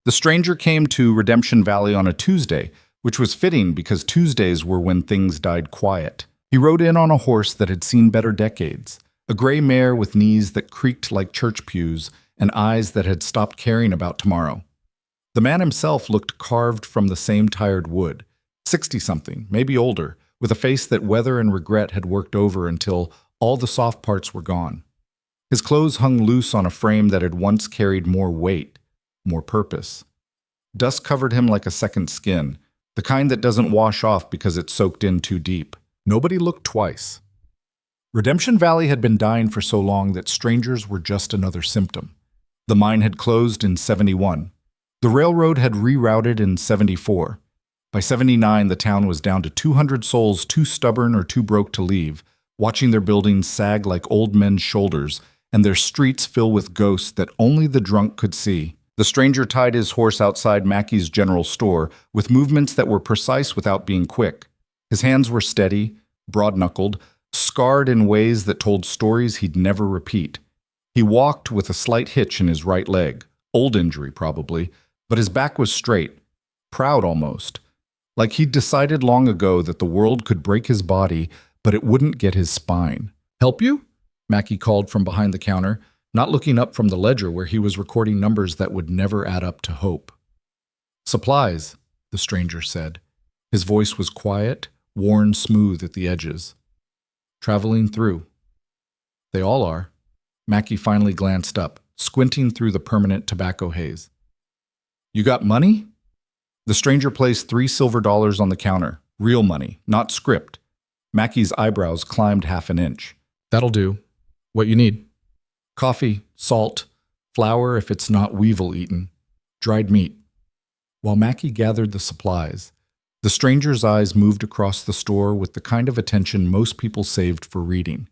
The stranger came to Redemption Valley on a Tuesday, which was fitting because Tuesdays were when things died quiet. He rode in on a horse that had seen better decades, a gray mare with knees that creaked like church pews and eyes that had stopped caring about tomorrow. The man himself looked carved from the same tired wood, 60-something, maybe older, with a face that weather and regret had worked over until all the soft parts were gone. His clothes hung loose on a frame that had once carried more weight, more purpose. Dust covered him like a second skin, the kind that doesn't wash off because it's soaked in too deep. Nobody looked twice. Redemption Valley had been dying for so long that strangers were just another symptom. The mine had closed in 71. The railroad had rerouted in 74. By 79, the town was down to 200 souls too stubborn or too broke to leave, watching their buildings sag like old men's shoulders and their streets fill with ghosts that only the drunk could see. The stranger tied his horse outside Mackey's general store with movements that were precise without being quick. His hands were steady, broad-knuckled, scarred in ways that told stories he'd never repeat. He walked with a slight hitch in his right leg, old injury probably, but his back was straight, proud almost, like he'd decided long ago that the world could break his body, but it wouldn't get his spine. "Help you?" Mackey called from behind the counter, not looking up from the ledger where he was recording numbers that would never add up to hope. "Supplies," the stranger said. His voice was quiet, worn smooth at the edges. "Traveling through." "They all are." Mackey finally glanced up, squinting through the permanent tobacco haze. "You got money?" The stranger placed $3 silver on the counter. Real money, not script. Mackey's eyebrows climbed half an inch. "That'll do. What you need?" "Coffee, salt, flour if it's not weevil eaten, dried meat." While Mackey gathered the supplies, the stranger's eyes moved across the store with the kind of attention most people saved for reading.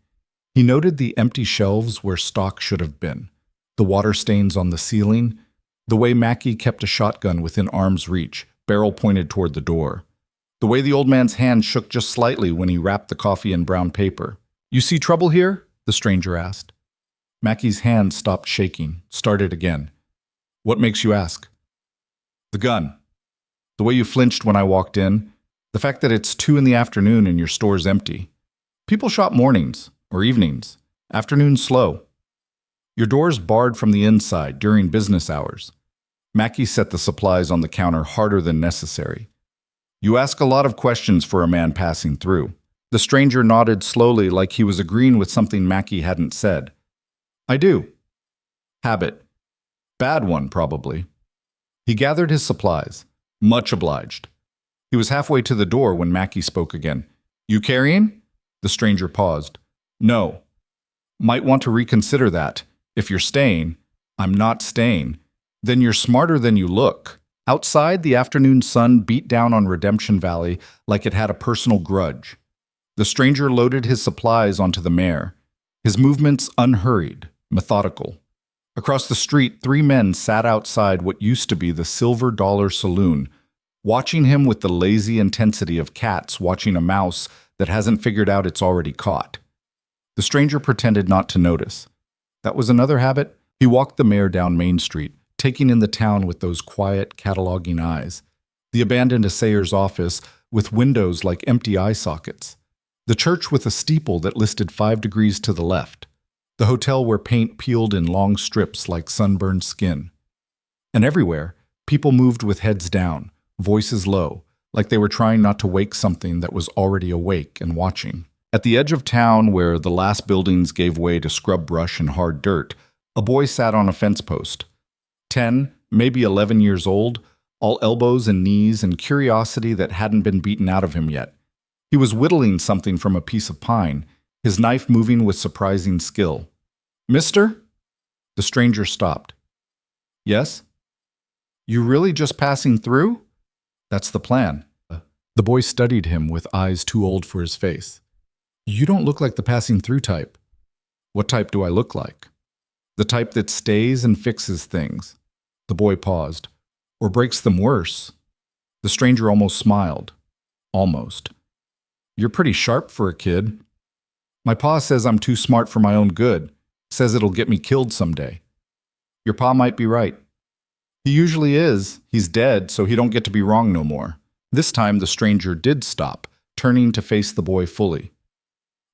He noted the empty shelves where stock should have been, the water stains on the ceiling, the way Mackey kept a shotgun within arm's reach, barrel pointed toward the door, the way the old man's hand shook just slightly when he wrapped the coffee in brown paper. "You see trouble here?" the stranger asked. Mackey's hand stopped shaking, started again. "What makes you ask?" "The gun. The way you flinched when I walked in. The fact that it's 2 in the afternoon and your store's empty. People shop mornings or evenings. Afternoons slow. Your door's barred from the inside during business hours." Mackey set the supplies on the counter harder than necessary. "You ask a lot of questions for a man passing through." The stranger nodded slowly like he was agreeing with something Mackey hadn't said. "I do." "Habit. Bad one, probably." He gathered his supplies. "Much obliged." He was halfway to the door when Mackey spoke again. "You carrying?" The stranger paused. "No." "Might want to reconsider that. If you're staying." "I'm not staying." "Then you're smarter than you look." Outside, the afternoon sun beat down on Redemption Valley like it had a personal grudge. The stranger loaded his supplies onto the mare, his movements unhurried, methodical. Across the street, 3 men sat outside what used to be the Silver Dollar Saloon, watching him with the lazy intensity of cats watching a mouse that hasn't figured out it's already caught. The stranger pretended not to notice. That was another habit. He walked the mare down Main Street, taking in the town with those quiet, cataloging eyes. The abandoned assayer's office with windows like empty eye sockets. The church with a steeple that listed 5 degrees to the left. The hotel where paint peeled in long strips like sunburned skin. And everywhere, people moved with heads down, voices low, like they were trying not to wake something that was already awake and watching. At the edge of town, where the last buildings gave way to scrub brush and hard dirt, a boy sat on a fence post. 10, maybe 11 years old, all elbows and knees and curiosity that hadn't been beaten out of him yet. He was whittling something from a piece of pine, his knife moving with surprising skill. "Mister?" The stranger stopped. "Yes?" "You really just passing through?" "That's the plan." The boy studied him with eyes too old for his face. "You don't look like the passing through type." "What type do I look like?" "The type that stays and fixes things." The boy paused. "Or breaks them worse." The stranger almost smiled. Almost. "You're pretty sharp for a kid." "My pa says I'm too smart for my own good. Says it'll get me killed someday." "Your pa might be right." He usually is. He's dead, so he don't get to be wrong no more. This time the stranger did stop, turning to face the boy fully.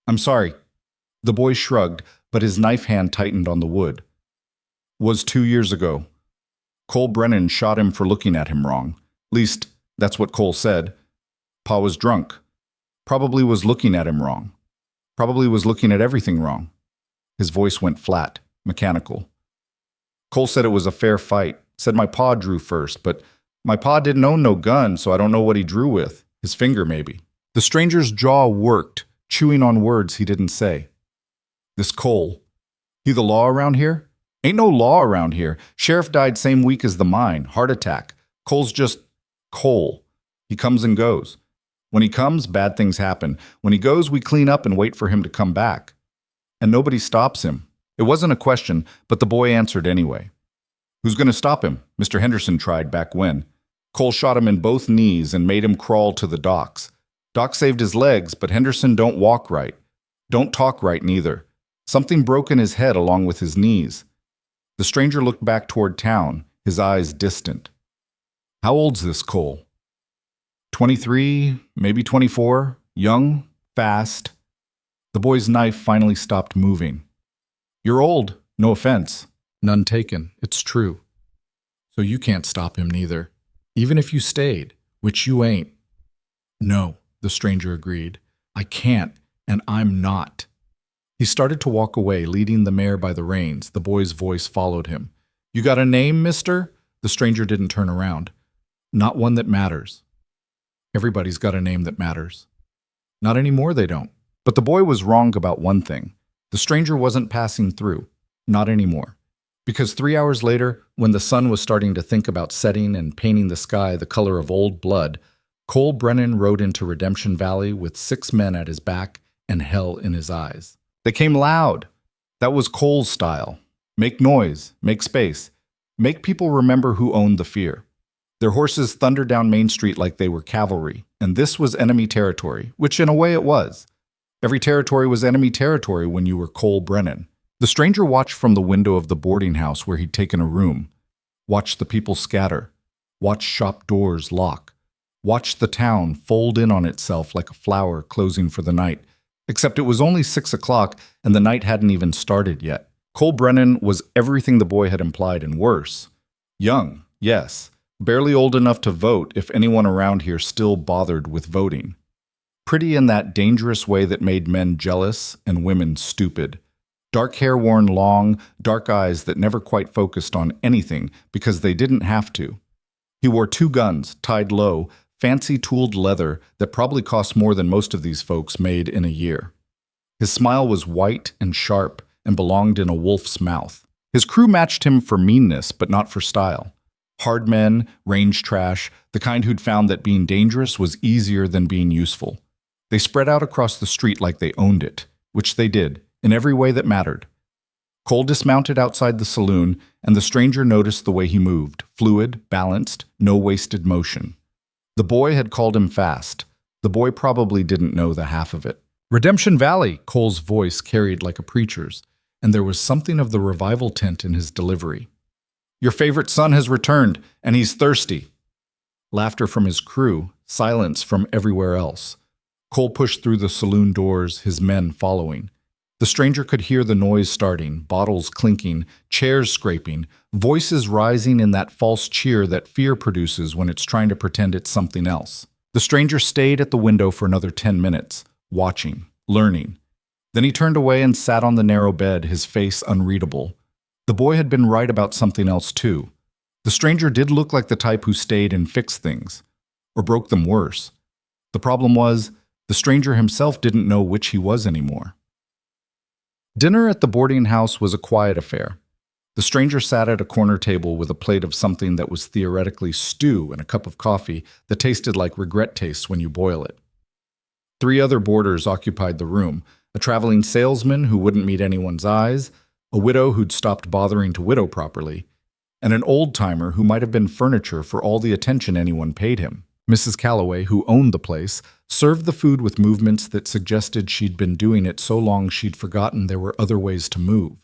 I'm sorry. The boy shrugged, but his knife hand tightened on the wood. Was 2 years ago. Cole Brennan shot him for looking at him wrong. Least, that's what Cole said. Pa was drunk. Probably was looking at him wrong. Probably was looking at everything wrong. His voice went flat, mechanical. Cole said it was a fair fight. Said my pa drew first, but my pa didn't own no gun, so I don't know what he drew with. His finger, maybe. The stranger's jaw worked, chewing on words he didn't say. This Cole. He the law around here? Ain't no law around here. Sheriff died same week as the mine. Heart attack. Cole's just Cole. He comes and goes. When he comes, bad things happen. When he goes, we clean up and wait for him to come back. And nobody stops him. It wasn't a question, but the boy answered anyway. Who's going to stop him? Mr. Henderson tried back when. Cole shot him in both knees and made him crawl to the docks. Doc saved his legs, but Henderson don't walk right. Don't talk right neither. Something broke in his head along with his knees. The stranger looked back toward town, his eyes distant. How old's this Cole? 23, maybe 24, young, fast. The boy's knife finally stopped moving. You're old, no offense. None taken, it's true. So you can't stop him neither, even if you stayed, which you ain't. No, the stranger agreed. I can't, and I'm not. He started to walk away, leading the mare by the reins. The boy's voice followed him. You got a name, mister? The stranger didn't turn around. Not one that matters. Everybody's got a name that matters. Not anymore, they don't. But the boy was wrong about one thing. The stranger wasn't passing through. Not anymore. Because 3 hours later, when the sun was starting to think about setting and painting the sky the color of old blood, Cole Brennan rode into Redemption Valley with 6 men at his back and hell in his eyes. They came loud. That was Cole's style. Make noise, make space, make people remember who owned the fear. Their horses thundered down Main Street like they were cavalry, and this was enemy territory, which in a way it was. Every territory was enemy territory when you were Cole Brennan. The stranger watched from the window of the boarding house where he'd taken a room, watched the people scatter, watched shop doors lock, watched the town fold in on itself like a flower closing for the night, except it was only 6 o'clock and the night hadn't even started yet. Cole Brennan was everything the boy had implied and worse. Young, yes, barely old enough to vote if anyone around here still bothered with voting. Pretty in that dangerous way that made men jealous and women stupid. Dark hair worn long, dark eyes that never quite focused on anything because they didn't have to. He wore 2 guns, tied low, fancy tooled leather that probably cost more than most of these folks made in a year. His smile was white and sharp and belonged in a wolf's mouth. His crew matched him for meanness, but not for style. Hard men, range trash, the kind who'd found that being dangerous was easier than being useful. They spread out across the street like they owned it, which they did, in every way that mattered. Cole dismounted outside the saloon, and the stranger noticed the way he moved, fluid, balanced, no wasted motion. The boy had called him fast. The boy probably didn't know the half of it. Redemption Valley, Cole's voice carried like a preacher's, and there was something of the revival tint in his delivery. Your favorite son has returned, and he's thirsty. Laughter from his crew, silence from everywhere else. Cole pushed through the saloon doors, his men following. The stranger could hear the noise starting, bottles clinking, chairs scraping, voices rising in that false cheer that fear produces when it's trying to pretend it's something else. The stranger stayed at the window for another 10 minutes, watching, learning. Then he turned away and sat on the narrow bed, his face unreadable. The boy had been right about something else too. The stranger did look like the type who stayed and fixed things, or broke them worse. The problem was, the stranger himself didn't know which he was anymore. Dinner at the boarding house was a quiet affair. The stranger sat at a corner table with a plate of something that was theoretically stew and a cup of coffee that tasted like regret tastes when you boil it. 3 other boarders occupied the room, a traveling salesman who wouldn't meet anyone's eyes, a widow who'd stopped bothering to widow properly, and an old-timer who might have been furniture for all the attention anyone paid him. Mrs. Calloway, who owned the place, served the food with movements that suggested she'd been doing it so long she'd forgotten there were other ways to move.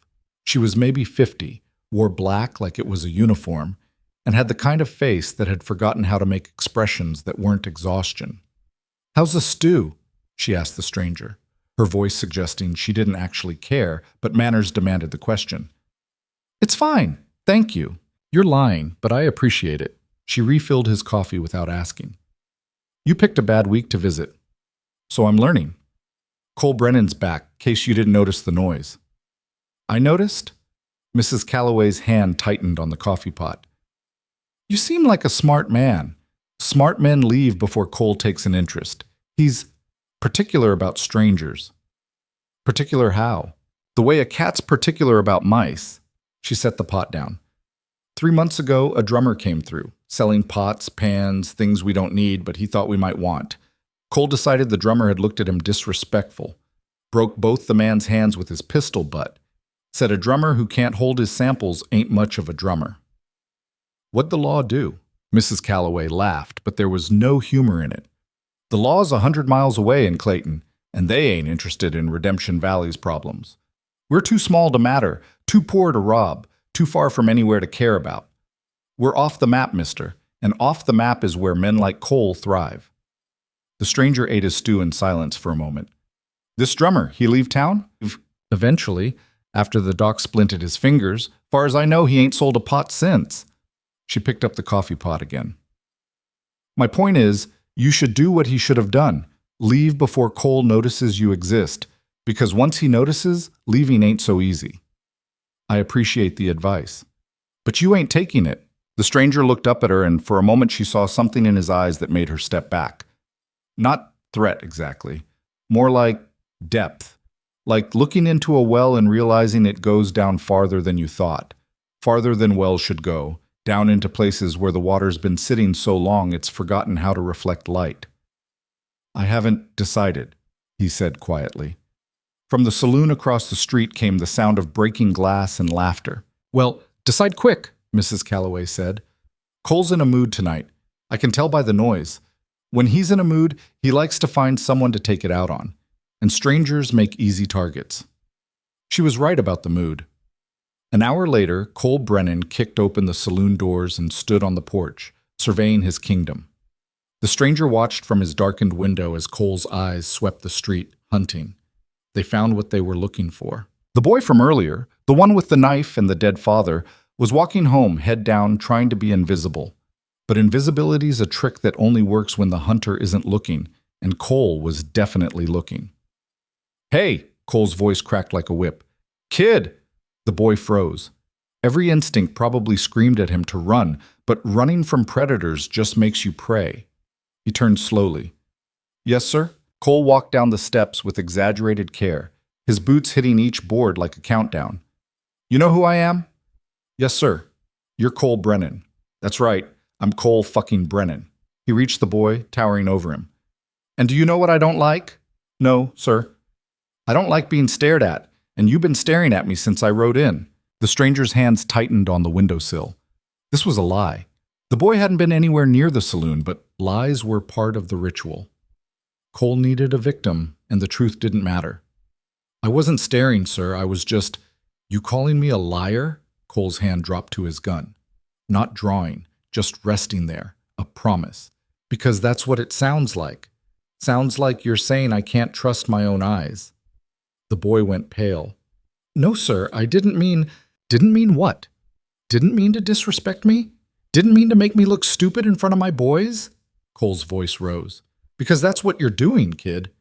She was maybe 50, wore black like it was a uniform, and had the kind of face that had forgotten how to make expressions that weren't exhaustion. "How's the stew?" she asked the stranger, her voice suggesting she didn't actually care, but manners demanded the question. "It's fine, thank you." "You're lying, but I appreciate it." She refilled his coffee without asking. "You picked a bad week to visit, so I'm learning. Cole Brennan's back, case you didn't notice the noise." "I noticed?" Mrs. Calloway's hand tightened on the coffee pot. "You seem like a smart man. Smart men leave before Cole takes an interest. He's particular about strangers." "Particular how?" "The way a cat's particular about mice." She set the pot down. 3 months ago, a drummer came through, selling pots, pans, things we don't need, but he thought we might want. Cole decided the drummer had looked at him disrespectful, broke both the man's hands with his pistol butt, said a drummer who can't hold his samples ain't much of a drummer. "What'd the law do?" Mrs. Calloway laughed, but there was no humor in it. "The law's 100 miles away in Clayton, and they ain't interested in Redemption Valley's problems. We're too small to matter, too poor to rob, too far from anywhere to care about. We're off the map, mister, and off the map is where men like Cole thrive." The stranger ate his stew in silence for a moment. "This drummer, he leave town?" "Eventually, after the doc splinted his fingers. Far as I know, he ain't sold a pot since." She picked up the coffee pot again. "My point is, you should do what he should have done. Leave before Cole notices you exist, because once he notices, leaving ain't so easy." "I appreciate the advice." "But you ain't taking it." The stranger looked up at her, and for a moment she saw something in his eyes that made her step back. Not threat exactly, more like depth, like looking into a well and realizing it goes down farther than you thought, farther than wells should go, down into places where the water's been sitting so long it's forgotten how to reflect light. "I haven't decided," he said quietly. From the saloon across the street came the sound of breaking glass and laughter. "Well, decide quick," Mrs. Calloway said. "Cole's in a mood tonight. I can tell by the noise. When he's in a mood, he likes to find someone to take it out on, and strangers make easy targets." She was right about the mood. An hour later, Cole Brennan kicked open the saloon doors and stood on the porch, surveying his kingdom. The stranger watched from his darkened window as Cole's eyes swept the street, hunting. They found what they were looking for. The boy from earlier, the one with the knife and the dead father, was walking home, head down, trying to be invisible. But invisibility's a trick that only works when the hunter isn't looking, and Cole was definitely looking. "Hey!" Cole's voice cracked like a whip. "Kid!" The boy froze. Every instinct probably screamed at him to run, but running from predators just makes you prey. He turned slowly. "Yes, sir?" Cole walked down the steps with exaggerated care, his boots hitting each board like a countdown. "You know who I am?" "Yes, sir." "You're Cole Brennan." "That's right. I'm Cole fucking Brennan." He reached the boy, towering over him. "And do you know what I don't like?" "No, sir." "I don't like being stared at, and you've been staring at me since I rode in." The stranger's hands tightened on the windowsill. This was a lie. The boy hadn't been anywhere near the saloon, but lies were part of the ritual. Cole needed a victim, and the truth didn't matter. "I wasn't staring, sir. I was just—" "You calling me a liar?" Cole's hand dropped to his gun. "Not drawing, just resting there, a promise. Because that's what it sounds like. Sounds like you're saying I can't trust my own eyes." The boy went pale. "No, sir, I didn't mean—" "Didn't mean what? Didn't mean to disrespect me? Didn't mean to make me look stupid in front of my boys?" Cole's voice rose. "Because that's what you're doing, kid.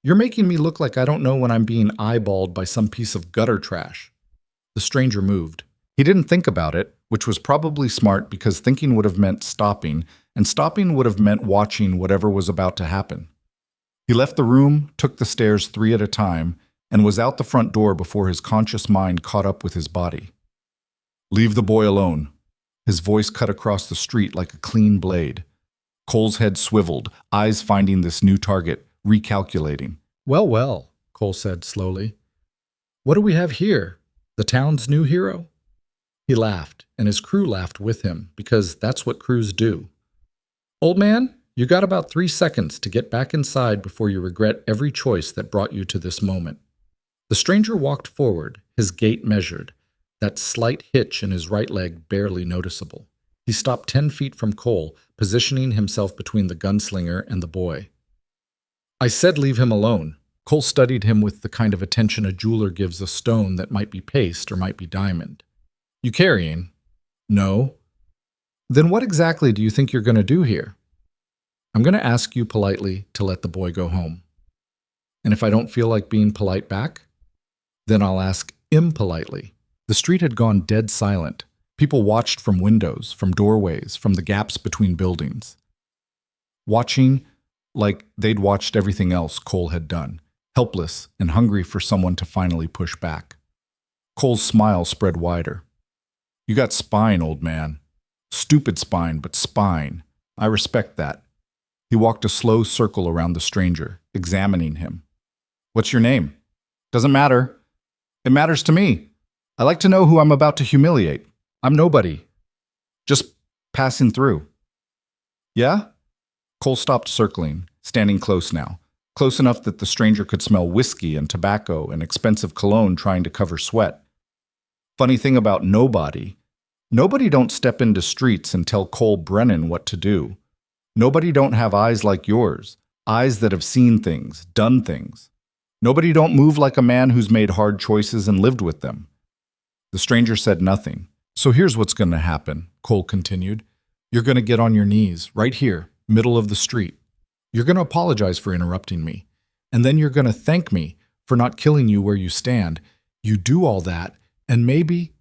You're making me look like I don't know when I'm being eyeballed by some piece of gutter trash." The stranger moved. He didn't think about it, which was probably smart because thinking would have meant stopping, and stopping would have meant watching whatever was about to happen. He left the room, took the stairs 3 at a time, and was out the front door before his conscious mind caught up with his body. "Leave the boy alone." His voice cut across the street like a clean blade. Cole's head swiveled, eyes finding this new target, recalculating. "Well, well," Cole said slowly. "What do we have here? The town's new hero?" He laughed, and his crew laughed with him, because that's what crews do. "Old man, you got about 3 seconds to get back inside before you regret every choice that brought you to this moment." The stranger walked forward, his gait measured, that slight hitch in his right leg barely noticeable. He stopped 10 feet from Cole, positioning himself between the gunslinger and the boy. I said leave him alone. Cole studied him with the kind of attention a jeweler gives a stone that might be paste or might be diamond. You carrying? No. Then what exactly do you think you're going to do here? I'm going to ask you politely to let the boy go home. And if I don't feel like being polite back, then I'll ask impolitely. The street had gone dead silent. People watched from windows, from doorways, from the gaps between buildings. Watching like they'd watched everything else Cole had done, helpless and hungry for someone to finally push back. Cole's smile spread wider. You got spine, old man. Stupid spine, but spine. I respect that. He walked a slow circle around the stranger, examining him. What's your name? Doesn't matter. It matters to me. I like to know who I'm about to humiliate. I'm nobody. Just passing through. Yeah? Cole stopped circling, standing close now, close enough that the stranger could smell whiskey and tobacco and expensive cologne trying to cover sweat. Funny thing about nobody don't step into streets and tell Cole Brennan what to do. Nobody don't have eyes like yours, eyes that have seen things, done things. Nobody don't move like a man who's made hard choices and lived with them. The stranger said nothing. So here's what's going to happen, Cole continued. You're going to get on your knees, right here, middle of the street. You're going to apologize for interrupting me. And then you're going to thank me for not killing you where you stand. You do all that, and maybe,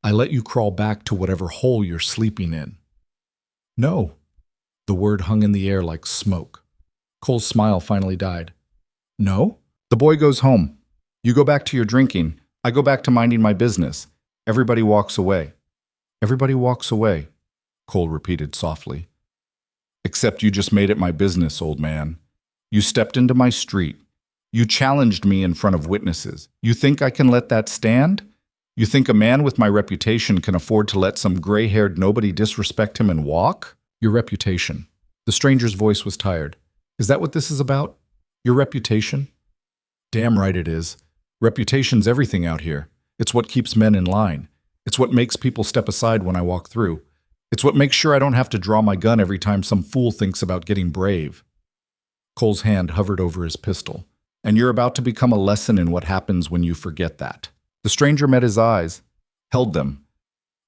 I let you crawl back to whatever hole you're sleeping in. No. The word hung in the air like smoke. Cole's smile finally died. No? The boy goes home. You go back to your drinking. I go back to minding my business. Everybody walks away. Everybody walks away, Cole repeated softly. Except you just made it my business, old man. You stepped into my street. You challenged me in front of witnesses. You think I can let that stand? You think a man with my reputation can afford to let some gray-haired nobody disrespect him and walk? Your reputation. The stranger's voice was tired. Is that what this is about? Your reputation? Damn right it is. Reputation's everything out here. It's what keeps men in line. It's what makes people step aside when I walk through. It's what makes sure I don't have to draw my gun every time some fool thinks about getting brave. Cole's hand hovered over his pistol. And you're about to become a lesson in what happens when you forget that. The stranger met his eyes, held them,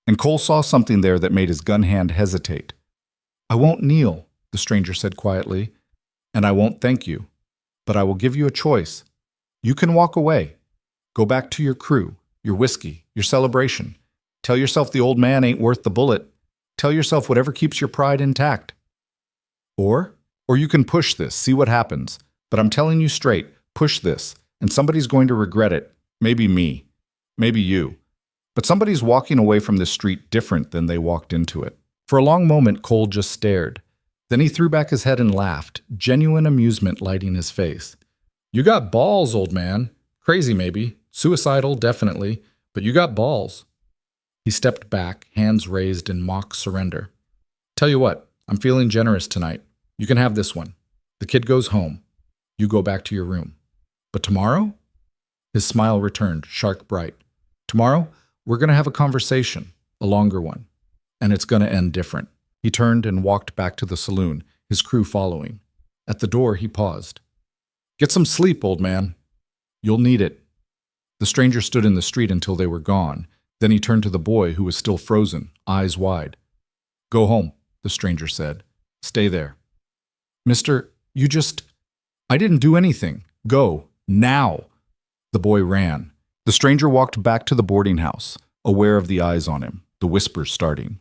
and Cole saw something there that made his gun hand hesitate. I won't kneel, the stranger said quietly, and I won't thank you, but I will give you a choice. You can walk away. Go back to your crew, your whiskey, your celebration. Tell yourself the old man ain't worth the bullet. Tell yourself whatever keeps your pride intact. Or you can push this, see what happens. But I'm telling you straight, push this, and somebody's going to regret it. Maybe me. Maybe you. But somebody's walking away from this street different than they walked into it. For a long moment, Cole just stared. Then he threw back his head and laughed, genuine amusement lighting his face. You got balls, old man. Crazy maybe, suicidal definitely, but you got balls. He stepped back, hands raised in mock surrender. Tell you what, I'm feeling generous tonight. You can have this one. The kid goes home. You go back to your room. But tomorrow? His smile returned, shark bright. Tomorrow, we're going to have a conversation, a longer one. And it's going to end different. He turned and walked back to the saloon, his crew following. At the door, he paused. Get some sleep, old man. You'll need it. The stranger stood in the street until they were gone. Then he turned to the boy, who was still frozen, eyes wide. Go home, the stranger said. Stay there. Mister, I didn't do anything. Go, now. The boy ran. The stranger walked back to the boarding house, aware of the eyes on him, the whispers starting.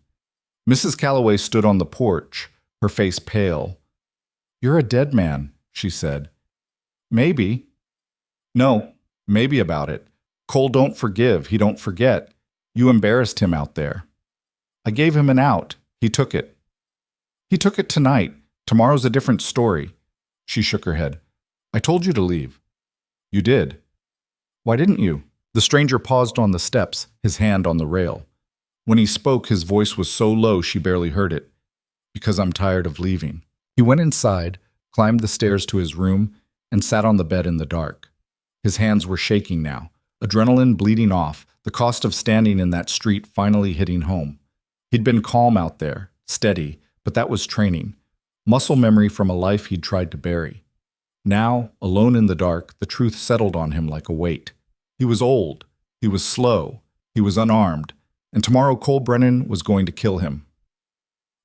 Mrs. Calloway stood on the porch, her face pale. You're a dead man, she said. Maybe. No, maybe about it. Cole don't forgive, he don't forget. You embarrassed him out there. I gave him an out. He took it. He took it tonight. Tomorrow's a different story. She shook her head. I told you to leave. You did. Why didn't you? The stranger paused on the steps, his hand on the rail. When he spoke, his voice was so low she barely heard it. Because I'm tired of leaving. He went inside, climbed the stairs to his room, and sat on the bed in the dark. His hands were shaking now, adrenaline bleeding off, the cost of standing in that street finally hitting home. He'd been calm out there, steady, but that was training. Muscle memory from a life he'd tried to bury. Now, alone in the dark, the truth settled on him like a weight. He was old, he was slow, he was unarmed, and tomorrow Cole Brennan was going to kill him.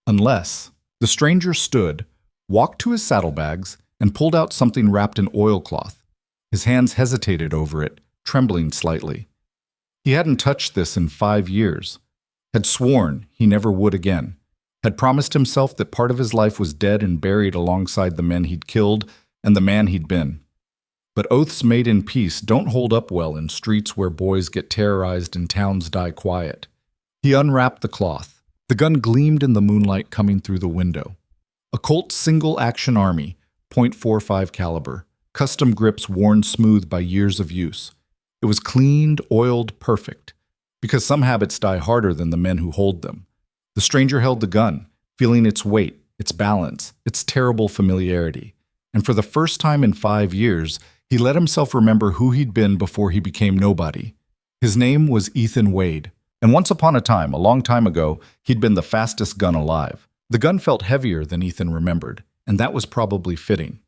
Unless the stranger stood, walked to his saddlebags, and pulled out something wrapped in oilcloth. His hands hesitated over it, trembling slightly. He hadn't touched this in 5 years, had sworn he never would again, had promised himself that part of his life was dead and buried alongside the men he'd killed and the man he'd been. But oaths made in peace don't hold up well in streets where boys get terrorized and towns die quiet. He unwrapped the cloth. The gun gleamed in the moonlight coming through the window. A Colt single-action Army, .45 caliber, custom grips worn smooth by years of use. It was cleaned, oiled, perfect, because some habits die harder than the men who hold them. The stranger held the gun, feeling its weight, its balance, its terrible familiarity. And for the first time in 5 years, he let himself remember who he'd been before he became nobody. His name was Ethan Wade, and once upon a time, a long time ago, he'd been the fastest gun alive. The gun felt heavier than Ethan remembered, and that was probably fitting.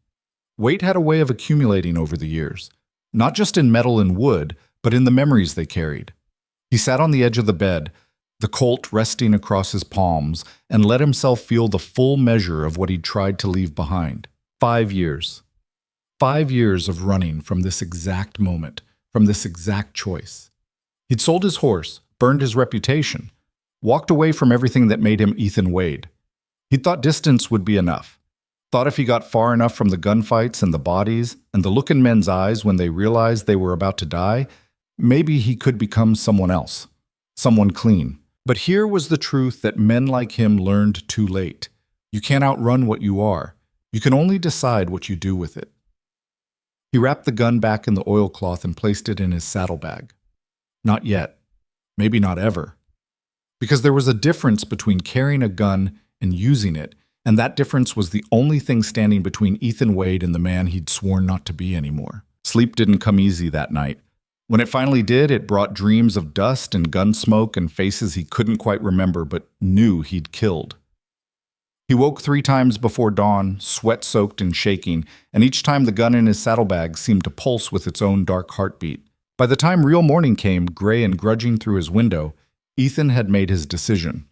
Weight had a way of accumulating over the years, not just in metal and wood, but in the memories they carried. He sat on the edge of the bed, the Colt resting across his palms, and let himself feel the full measure of what he'd tried to leave behind. 5 years. 5 years of running from this exact moment, from this exact choice. He'd sold his horse, burned his reputation, walked away from everything that made him Ethan Wade. He thought distance would be enough. Thought if he got far enough from the gunfights and the bodies and the look in men's eyes when they realized they were about to die, maybe he could become someone else, someone clean. But here was the truth that men like him learned too late. You can't outrun what you are. You can only decide what you do with it. He wrapped the gun back in the oilcloth and placed it in his saddlebag. Not yet. Maybe not ever. Because there was a difference between carrying a gun and using it, and that difference was the only thing standing between Ethan Wade and the man he'd sworn not to be anymore. Sleep didn't come easy that night. When it finally did, it brought dreams of dust and gun smoke and faces he couldn't quite remember but knew he'd killed. He woke 3 times before dawn, sweat-soaked and shaking, and each time the gun in his saddlebag seemed to pulse with its own dark heartbeat. By the time real morning came, gray and grudging through his window, Ethan had made his decision.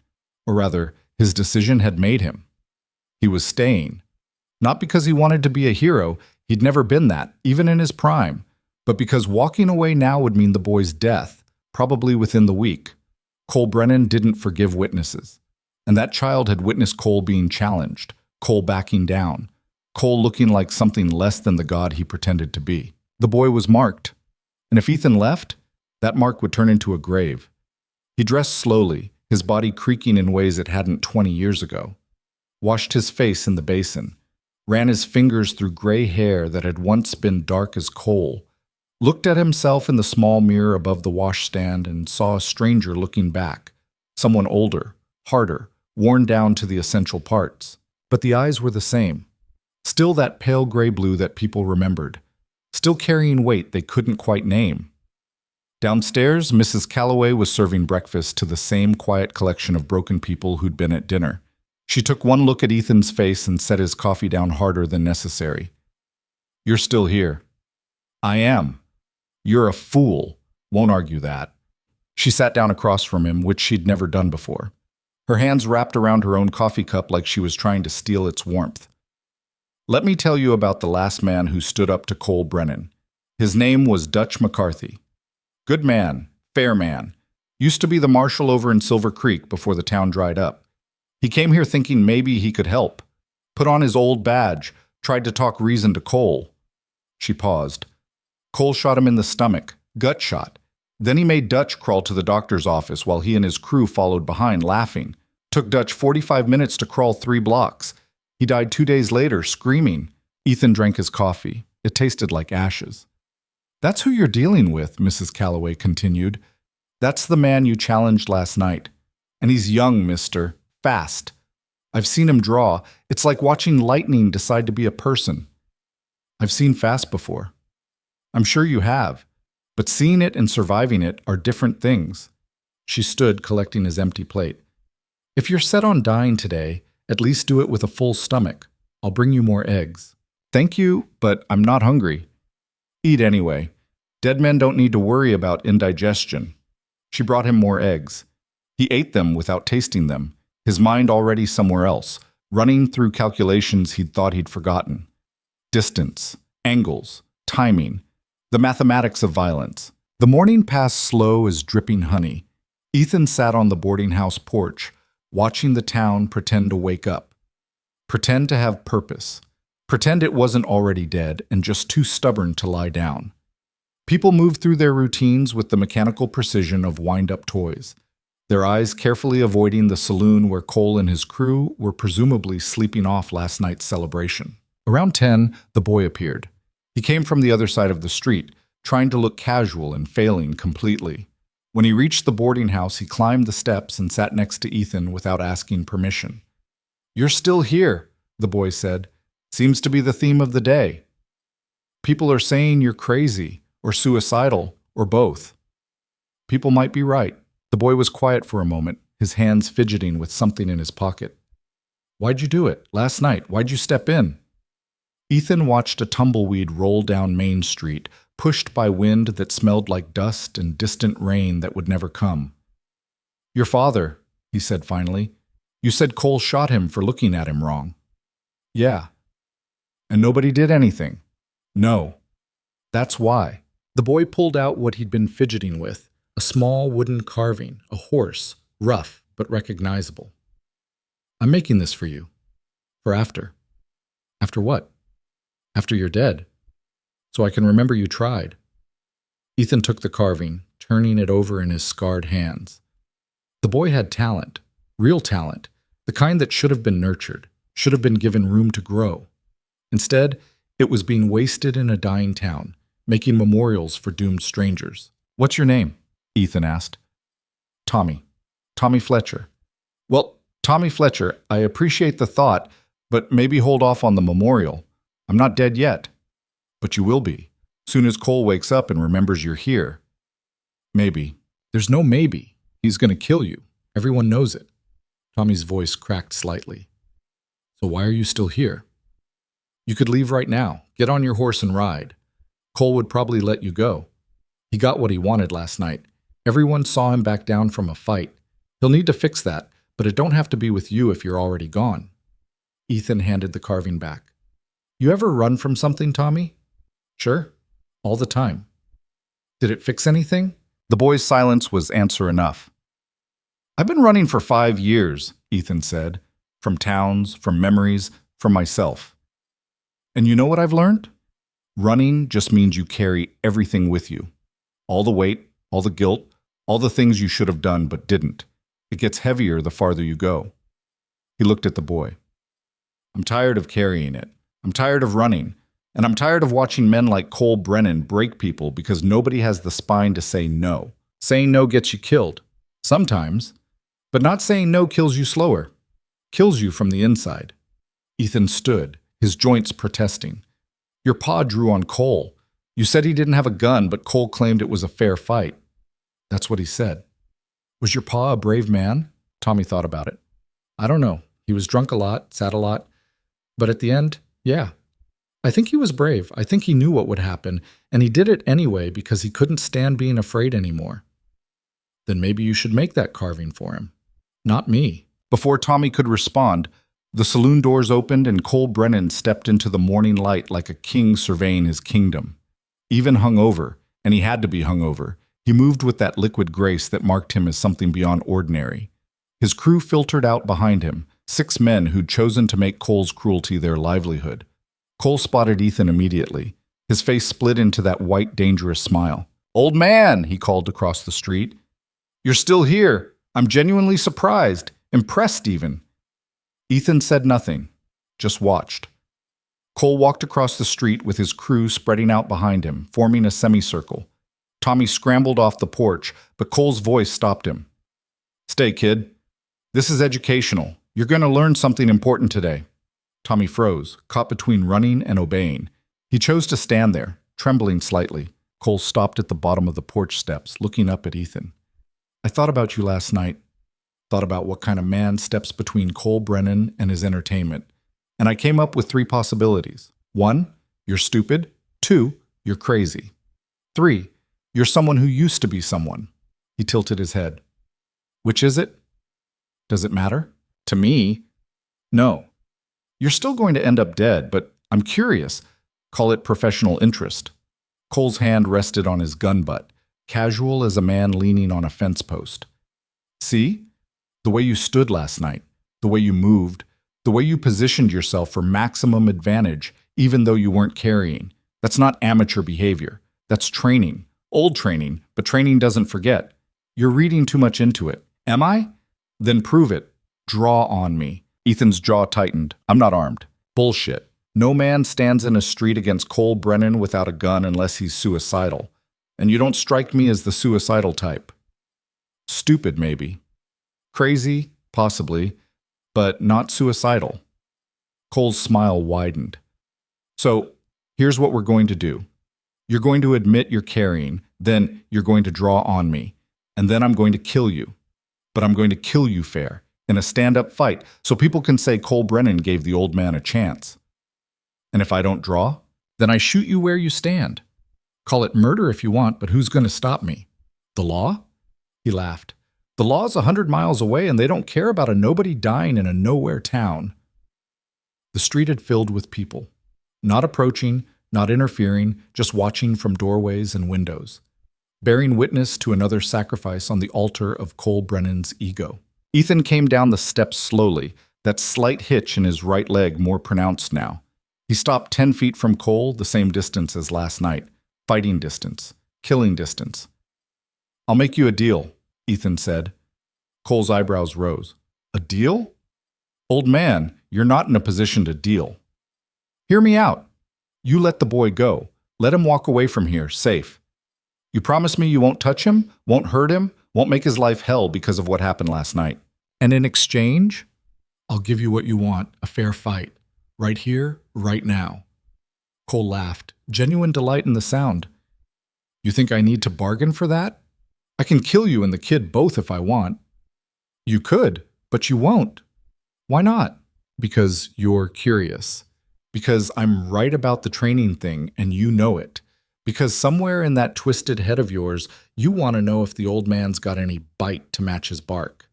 Or rather, his decision had made him. He was staying. Not because he wanted to be a hero, he'd never been that, even in his prime, but because walking away now would mean the boy's death, probably within the week. Cole Brennan didn't forgive witnesses. And that child had witnessed Cole being challenged, Cole backing down, Cole looking like something less than the god he pretended to be. The boy was marked. And if Ethan left, that mark would turn into a grave. He dressed slowly, his body creaking in ways it hadn't 20 years ago. Washed his face in the basin, ran his fingers through gray hair that had once been dark as coal, looked at himself in the small mirror above the washstand and saw a stranger looking back, someone older, harder, worn down to the essential parts. But the eyes were the same. Still that pale gray blue that people remembered. Still carrying weight they couldn't quite name. Downstairs, Mrs. Calloway was serving breakfast to the same quiet collection of broken people who'd been at dinner. She took one look at Ethan's face and set his coffee down harder than necessary. "You're still here." "I am." "You're a fool." "Won't argue that." She sat down across from him, which she'd never done before. Her hands wrapped around her own coffee cup like she was trying to steal its warmth. "Let me tell you about the last man who stood up to Cole Brennan. His name was Dutch McCarthy. Good man, fair man. Used to be the marshal over in Silver Creek before the town dried up. He came here thinking maybe he could help. Put on his old badge, tried to talk reason to Cole." She paused. Cole shot him in the stomach, gut shot. Then he made Dutch crawl to the doctor's office while he and his crew followed behind, laughing. Took Dutch 45 minutes to crawl 3 blocks. He died 2 days later, screaming. Ethan drank his coffee. It tasted like ashes. "That's who you're dealing with," Mrs. Calloway continued. "That's the man you challenged last night. And he's young, mister. Fast. I've seen him draw. It's like watching lightning decide to be a person." "I've seen fast before." "I'm sure you have. But seeing it and surviving it are different things." She stood, collecting his empty plate. If you're set on dying today, at least do it with a full stomach. I'll bring you more eggs. Thank you, but I'm not hungry. Eat anyway. Dead men don't need to worry about indigestion. She brought him more eggs. He ate them without tasting them, his mind already somewhere else, running through calculations he'd thought he'd forgotten. Distance, angles, timing, the mathematics of violence. The morning passed slow as dripping honey. Ethan sat on the boarding house porch, watching the town pretend to wake up. Pretend to have purpose. Pretend it wasn't already dead and just too stubborn to lie down. People moved through their routines with the mechanical precision of wind-up toys, their eyes carefully avoiding the saloon where Cole and his crew were presumably sleeping off last night's celebration. Around 10, the boy appeared. He came from the other side of the street, trying to look casual and failing completely. When he reached the boarding house, he climbed the steps and sat next to Ethan without asking permission. "You're still here," the boy said. "Seems to be the theme of the day. People are saying you're crazy, or suicidal, or both. People might be right." The boy was quiet for a moment, his hands fidgeting with something in his pocket. "Why'd you do it? Last night? Why'd you step in?" Ethan watched a tumbleweed roll down Main Street, pushed by wind that smelled like dust and distant rain that would never come. "Your father," he said finally. "You said Cole shot him for looking at him wrong." "Yeah." "And nobody did anything?" "No." "That's why." The boy pulled out what he'd been fidgeting with, a small wooden carving, a horse, rough but recognizable. "I'm making this for you. For after." "After what?" "After you're dead. So I can remember you tried." Ethan took the carving, turning it over in his scarred hands. The boy had talent, real talent, the kind that should have been nurtured, should have been given room to grow. Instead, it was being wasted in a dying town, making memorials for doomed strangers. "What's your name?" Ethan asked. "Tommy. Tommy Fletcher." "Well, Tommy Fletcher, I appreciate the thought, but maybe hold off on the memorial. I'm not dead yet. But you will be, soon as Cole wakes up and remembers you're here." "Maybe." "There's no maybe. He's going to kill you. Everyone knows it." Tommy's voice cracked slightly. "So why are you still here?" "You could leave right now. Get on your horse and ride. Cole would probably let you go. He got what he wanted last night. Everyone saw him back down from a fight. He'll need to fix that, but it don't have to be with you if you're already gone." Ethan handed the carving back. "You ever run from something, Tommy?" "Sure. All the time." "Did it fix anything?" The boy's silence was answer enough. "I've been running for 5 years, Ethan said. From towns, from memories, from myself. And you know what I've learned? Running just means you carry everything with you. All the weight, all the guilt, all the things you should have done but didn't. It gets heavier the farther you go." He looked at the boy. "I'm tired of carrying it. I'm tired of running. And I'm tired of watching men like Cole Brennan break people because nobody has the spine to say no. Saying no gets you killed. Sometimes. But not saying no kills you slower. Kills you from the inside." Ethan stood, his joints protesting. "Your pa drew on Cole. You said he didn't have a gun, but Cole claimed it was a fair fight." "That's what he said." "Was your pa a brave man?" Tommy thought about it. "I don't know. He was drunk a lot, sat a lot. But at the end, yeah. I think he was brave. I think he knew what would happen, and he did it anyway because he couldn't stand being afraid anymore." "Then maybe you should make that carving for him." "Not me." Before Tommy could respond, the saloon doors opened and Cole Brennan stepped into the morning light like a king surveying his kingdom. Even hungover, and he had to be hungover, he moved with that liquid grace that marked him as something beyond ordinary. His crew filtered out behind him, 6 men who'd chosen to make Cole's cruelty their livelihood. Cole spotted Ethan immediately. His face split into that white, dangerous smile. "Old man," he called across the street. "You're still here. I'm genuinely surprised, impressed even." Ethan said nothing, just watched. Cole walked across the street with his crew spreading out behind him, forming a semicircle. Tommy scrambled off the porch, but Cole's voice stopped him. "Stay, kid. This is educational. You're going to learn something important today." Tommy froze, caught between running and obeying. He chose to stand there, trembling slightly. Cole stopped at the bottom of the porch steps, looking up at Ethan. "I thought about you last night. thought about what kind of man steps between Cole Brennan and his entertainment, and I came up with 3 possibilities. 1, you're stupid. 2, you're crazy. 3, you're someone who used to be someone. He tilted his head. Which is it? Does it matter? To me, no. You're still going to end up dead, but I'm curious. Call it professional interest. Cole's hand rested on his gun butt, casual as a man leaning on a fence post. See? The way you stood last night, the way you moved, the way you positioned yourself for maximum advantage, even though you weren't carrying. That's not amateur behavior. That's training. Old training, but training doesn't forget. You're reading too much into it. Am I? Then prove it. Draw on me. Ethan's jaw tightened. I'm not armed. Bullshit. No man stands in a street against Cole Brennan without a gun unless he's suicidal. And you don't strike me as the suicidal type. Stupid, maybe. Crazy, possibly, but not suicidal. Cole's smile widened. So, here's what we're going to do. You're going to admit you're carrying, then you're going to draw on me, and then I'm going to kill you. But I'm going to kill you fair, in a stand-up fight, so people can say Cole Brennan gave the old man a chance. And if I don't draw, then I shoot you where you stand. Call it murder if you want, but who's going to stop me? The law? He laughed. The law's 100 miles away, and they don't care about a nobody dying in a nowhere town. The street had filled with people. Not approaching, not interfering, just watching from doorways and windows, bearing witness to another sacrifice on the altar of Cole Brennan's ego. Ethan came down the steps slowly, that slight hitch in his right leg more pronounced now. He stopped 10 feet from Cole, the same distance as last night. Fighting distance. Killing distance. I'll make you a deal, Ethan said. Cole's eyebrows rose. A deal? Old man, you're not in a position to deal. Hear me out. You let the boy go. Let him walk away from here, safe. You promise me you won't touch him, won't hurt him, won't make his life hell because of what happened last night. And in exchange, I'll give you what you want, a fair fight. Right here, right now. Cole laughed, genuine delight in the sound. You think I need to bargain for that? I can kill you and the kid both if I want. You could, but you won't. Why not? Because you're curious. Because I'm right about the training thing and you know it. Because somewhere in that twisted head of yours, you want to know if the old man's got any bite to match his bark.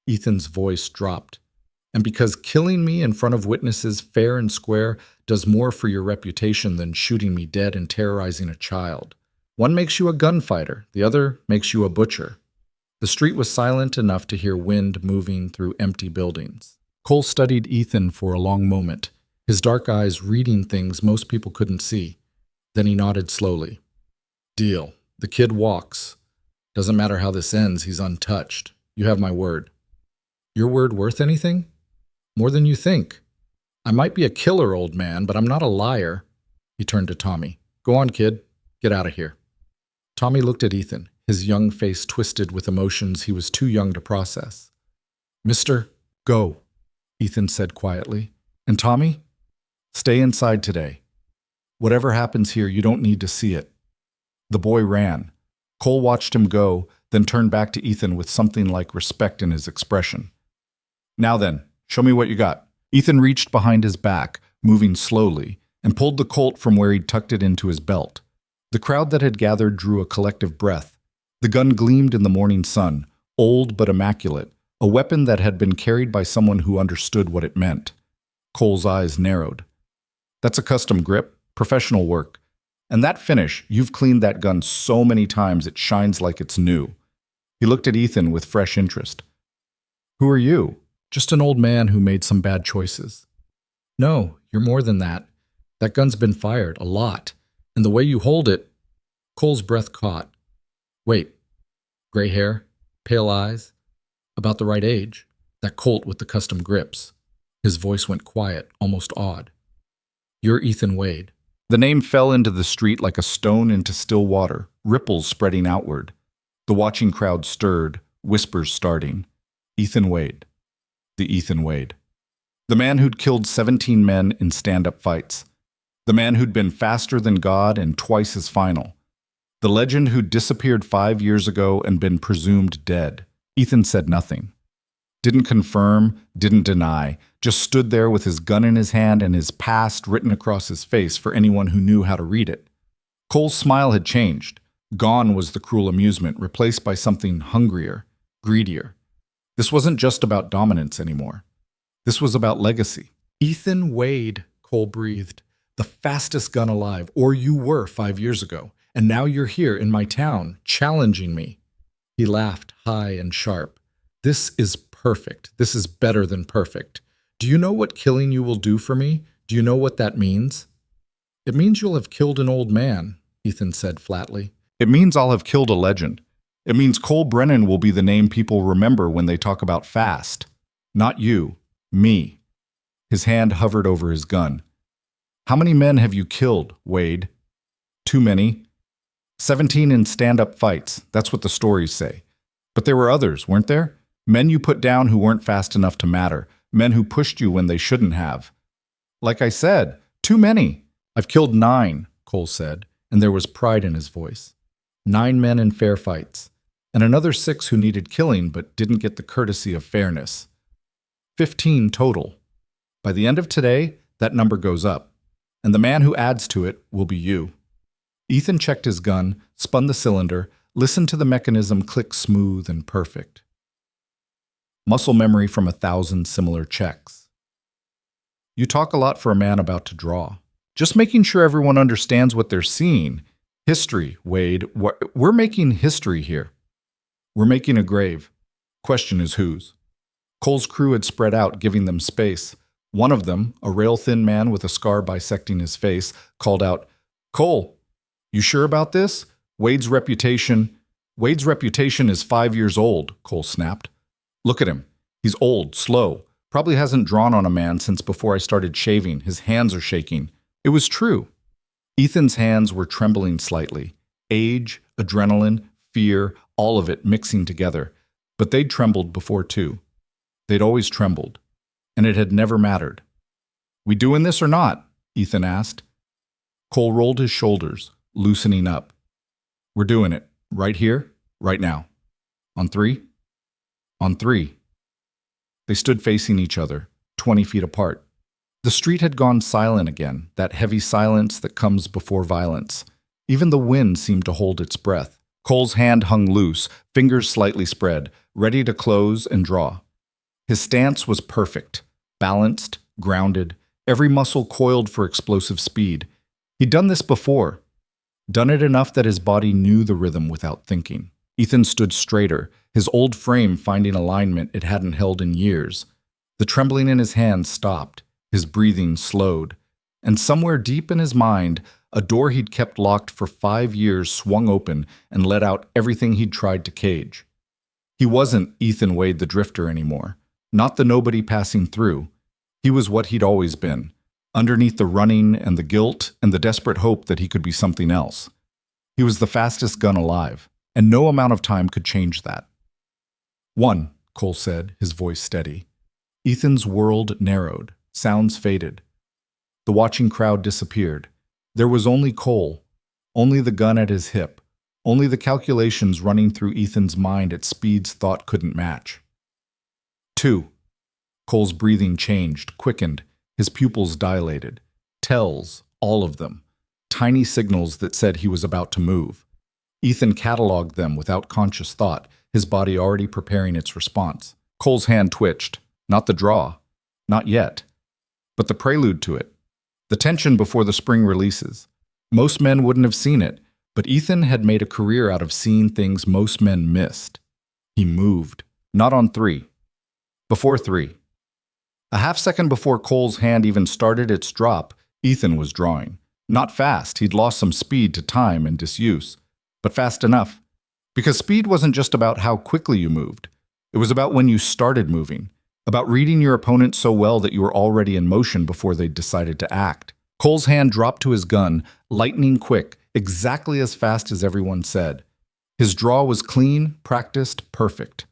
Ethan's voice dropped. And because killing me in front of witnesses fair and square does more for your reputation than shooting me dead and terrorizing a child. One makes you a gunfighter, the other makes you a butcher. The street was silent enough to hear wind moving through empty buildings. Cole studied Ethan for a long moment, his dark eyes reading things most people couldn't see. Then he nodded slowly. Deal. The kid walks. Doesn't matter how this ends, he's untouched. You have my word. Your word worth anything? More than you think. I might be a killer, old man, but I'm not a liar. He turned to Tommy. Go on, kid. Get out of here. Tommy looked at Ethan, his young face twisted with emotions he was too young to process. Mister, go, Ethan said quietly. And Tommy, stay inside today. Whatever happens here, you don't need to see it. The boy ran. Cole watched him go, then turned back to Ethan with something like respect in his expression. Now then, show me what you got. Ethan reached behind his back, moving slowly, and pulled the Colt from where he'd tucked it into his belt. The crowd that had gathered drew a collective breath. The gun gleamed in the morning sun, old but immaculate, a weapon that had been carried by someone who understood what it meant. Cole's eyes narrowed. That's a custom grip, professional work. And that finish, you've cleaned that gun so many times it shines like it's new. He looked at Ethan with fresh interest. Who are you? Just an old man who made some bad choices. No, you're more than that. That gun's been fired, a lot. And the way you hold it, Cole's breath caught. Wait, gray hair, pale eyes, about the right age, that Colt with the custom grips. His voice went quiet, almost awed. You're Ethan Wade. The name fell into the street like a stone into still water, ripples spreading outward. The watching crowd stirred, whispers starting. Ethan Wade. The Ethan Wade. The man who'd killed 17 men in stand-up fights. The man who'd been faster than God and twice as final. The legend who'd disappeared 5 years ago and been presumed dead. Ethan said nothing. Didn't confirm, didn't deny, just stood there with his gun in his hand and his past written across his face for anyone who knew how to read it. Cole's smile had changed. Gone was the cruel amusement, replaced by something hungrier, greedier. This wasn't just about dominance anymore. This was about legacy. Ethan Wade, Cole breathed. The fastest gun alive, or you were 5 years ago, and now you're here in my town, challenging me. He laughed high and sharp. This is perfect. This is better than perfect. Do you know what killing you will do for me? Do you know what that means? It means you'll have killed an old man, Ethan said flatly. It means I'll have killed a legend. It means Cole Brennan will be the name people remember when they talk about fast. Not you, me. His hand hovered over his gun. How many men have you killed, Wade? Too many. 17 in stand-up fights, that's what the stories say. But there were others, weren't there? Men you put down who weren't fast enough to matter. Men who pushed you when they shouldn't have. Like I said, too many. I've killed 9, Cole said, and there was pride in his voice. 9 men in fair fights, and another 6 who needed killing but didn't get the courtesy of fairness. 15 total. By the end of today, that number goes up, and the man who adds to it will be you. Ethan checked his gun, spun the cylinder, listened to the mechanism click smooth and perfect. Muscle memory from 1,000 similar checks. You talk a lot for a man about to draw. Just making sure everyone understands what they're seeing. History, Wade. We're making history here. We're making a grave. Question is whose? Cole's crew had spread out, giving them space. One of them, a rail-thin man with a scar bisecting his face, called out, "Cole, you sure about this? Wade's reputation is 5 years old," Cole snapped. "Look at him. He's old, slow, probably hasn't drawn on a man since before I started shaving. His hands are shaking." It was true. Ethan's hands were trembling slightly. Age, adrenaline, fear, all of it mixing together. But they'd trembled before too. They'd always trembled. And it had never mattered. "We doing this or not?" Ethan asked. Cole rolled his shoulders, loosening up. "We're doing it. Right here, right now. On 3? On 3. They stood facing each other, 20 feet apart. The street had gone silent again, that heavy silence that comes before violence. Even the wind seemed to hold its breath. Cole's hand hung loose, fingers slightly spread, ready to close and draw. His stance was perfect, balanced, grounded, every muscle coiled for explosive speed. He'd done this before. Done it enough that his body knew the rhythm without thinking. Ethan stood straighter, his old frame finding alignment it hadn't held in years. The trembling in his hands stopped, his breathing slowed, and somewhere deep in his mind, a door he'd kept locked for 5 years swung open and let out everything he'd tried to cage. He wasn't Ethan Wade the Drifter anymore, not the nobody passing through. He was what he'd always been, underneath the running and the guilt and the desperate hope that he could be something else. He was the fastest gun alive, and no amount of time could change that. 1, Cole said, his voice steady. Ethan's world narrowed, sounds faded. The watching crowd disappeared. There was only Cole, only the gun at his hip, only the calculations running through Ethan's mind at speeds thought couldn't match. 2. Cole's breathing changed, quickened, his pupils dilated. Tells, all of them. Tiny signals that said he was about to move. Ethan cataloged them without conscious thought, his body already preparing its response. Cole's hand twitched. Not the draw. Not yet. But the prelude to it. The tension before the spring releases. Most men wouldn't have seen it, but Ethan had made a career out of seeing things most men missed. He moved. Not on 3. Before 3. A half second before Cole's hand even started its drop, Ethan was drawing. Not fast, he'd lost some speed to time and disuse, but fast enough. Because speed wasn't just about how quickly you moved. It was about when you started moving, about reading your opponent so well that you were already in motion before they'd decided to act. Cole's hand dropped to his gun, lightning quick, exactly as fast as everyone said. His draw was clean, practiced, perfect.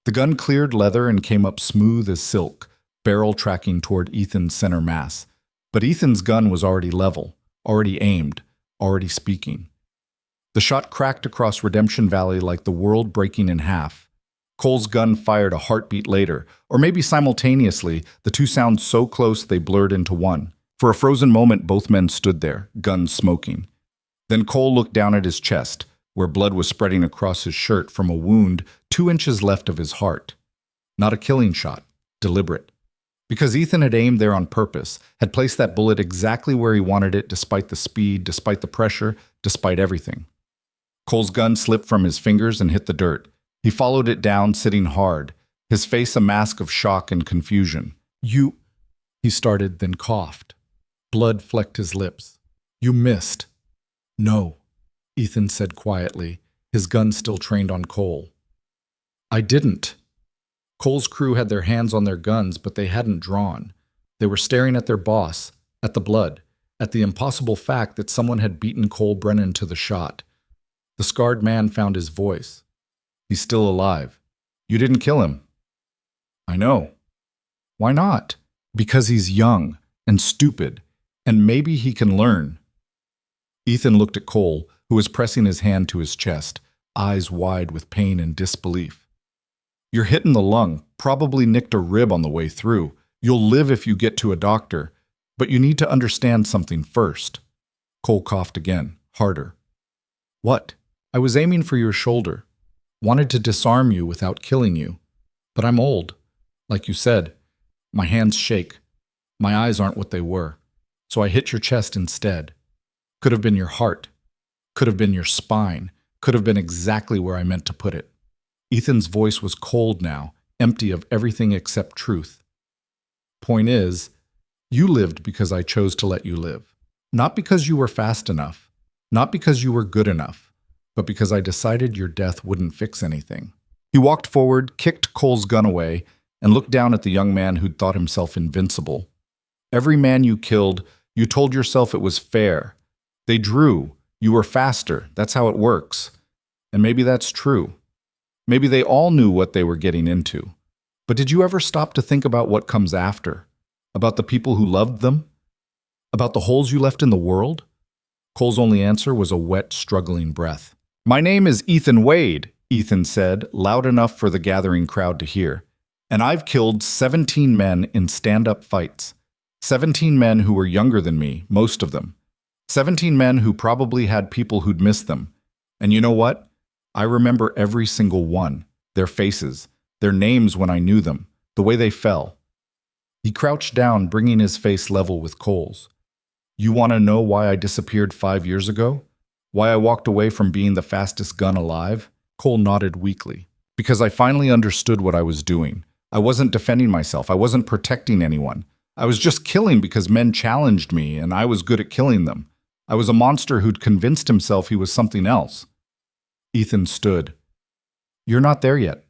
The gun cleared leather and came up smooth as silk, barrel tracking toward Ethan's center mass. But Ethan's gun was already level, already aimed, already speaking. The shot cracked across Redemption Valley like the world breaking in half. Cole's gun fired a heartbeat later, or maybe simultaneously, the two sounds so close they blurred into one. For a frozen moment, both men stood there, guns smoking. Then Cole looked down at his chest, where blood was spreading across his shirt from a wound 2 inches left of his heart. Not a killing shot, deliberate. Because Ethan had aimed there on purpose, had placed that bullet exactly where he wanted it despite the speed, despite the pressure, despite everything. Cole's gun slipped from his fingers and hit the dirt. He followed it down, sitting hard, his face a mask of shock and confusion. "You," he started, then coughed. Blood flecked his lips. "You missed." "No," Ethan said quietly, his gun still trained on Cole. "I didn't." Cole's crew had their hands on their guns, but they hadn't drawn. They were staring at their boss, at the blood, at the impossible fact that someone had beaten Cole Brennan to the shot. The scarred man found his voice. "He's still alive. You didn't kill him." "I know." "Why not?" "Because he's young and stupid, and maybe he can learn." Ethan looked at Cole, who was pressing his hand to his chest, eyes wide with pain and disbelief. "You're hit in the lung, probably nicked a rib on the way through. You'll live if you get to a doctor, but you need to understand something first." Cole coughed again, harder. "What?" "I was aiming for your shoulder. Wanted to disarm you without killing you. But I'm old. Like you said, my hands shake. My eyes aren't what they were. So I hit your chest instead. Could have been your heart. Could have been your spine. Could have been exactly where I meant to put it." Ethan's voice was cold now, empty of everything except truth. "Point is, you lived because I chose to let you live. Not because you were fast enough. Not because you were good enough. But because I decided your death wouldn't fix anything." He walked forward, kicked Cole's gun away, and looked down at the young man who'd thought himself invincible. "Every man you killed, you told yourself it was fair. They drew. You were faster. That's how it works. And maybe that's true. Maybe they all knew what they were getting into. But did you ever stop to think about what comes after? About the people who loved them? About the holes you left in the world?" Cole's only answer was a wet, struggling breath. "My name is Ethan Wade," Ethan said, loud enough for the gathering crowd to hear. "And I've killed 17 men in stand-up fights. 17 men who were younger than me, most of them. 17 men who probably had people who'd missed them. And you know what? I remember every single one, their faces, their names when I knew them, the way they fell." He crouched down, bringing his face level with Cole's. "You want to know why I disappeared 5 years ago? Why I walked away from being the fastest gun alive?" Cole nodded weakly. "Because I finally understood what I was doing. I wasn't defending myself. I wasn't protecting anyone. I was just killing because men challenged me, and I was good at killing them. I was a monster who'd convinced himself he was something else." Ethan stood. "You're not there yet.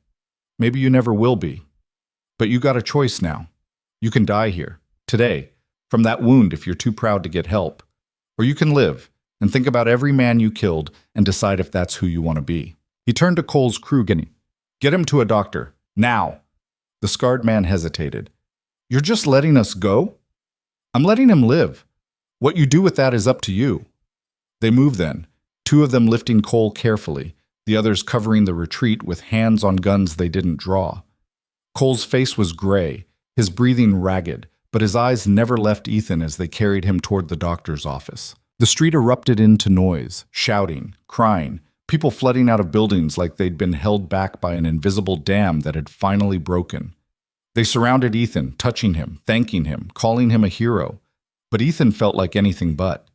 Maybe you never will be. But you got a choice now. You can die here, today, from that wound if you're too proud to get help. Or you can live and think about every man you killed and decide if that's who you want to be." He turned to Cole's crew, "Get him to a doctor. Now." The scarred man hesitated. "You're just letting us go?" "I'm letting him live. What you do with that is up to you." They moved then, 2 of them lifting Cole carefully, the others covering the retreat with hands on guns they didn't draw. Cole's face was gray, his breathing ragged, but his eyes never left Ethan as they carried him toward the doctor's office. The street erupted into noise, shouting, crying, people flooding out of buildings like they'd been held back by an invisible dam that had finally broken. They surrounded Ethan, touching him, thanking him, calling him a hero. But Ethan felt like anything but.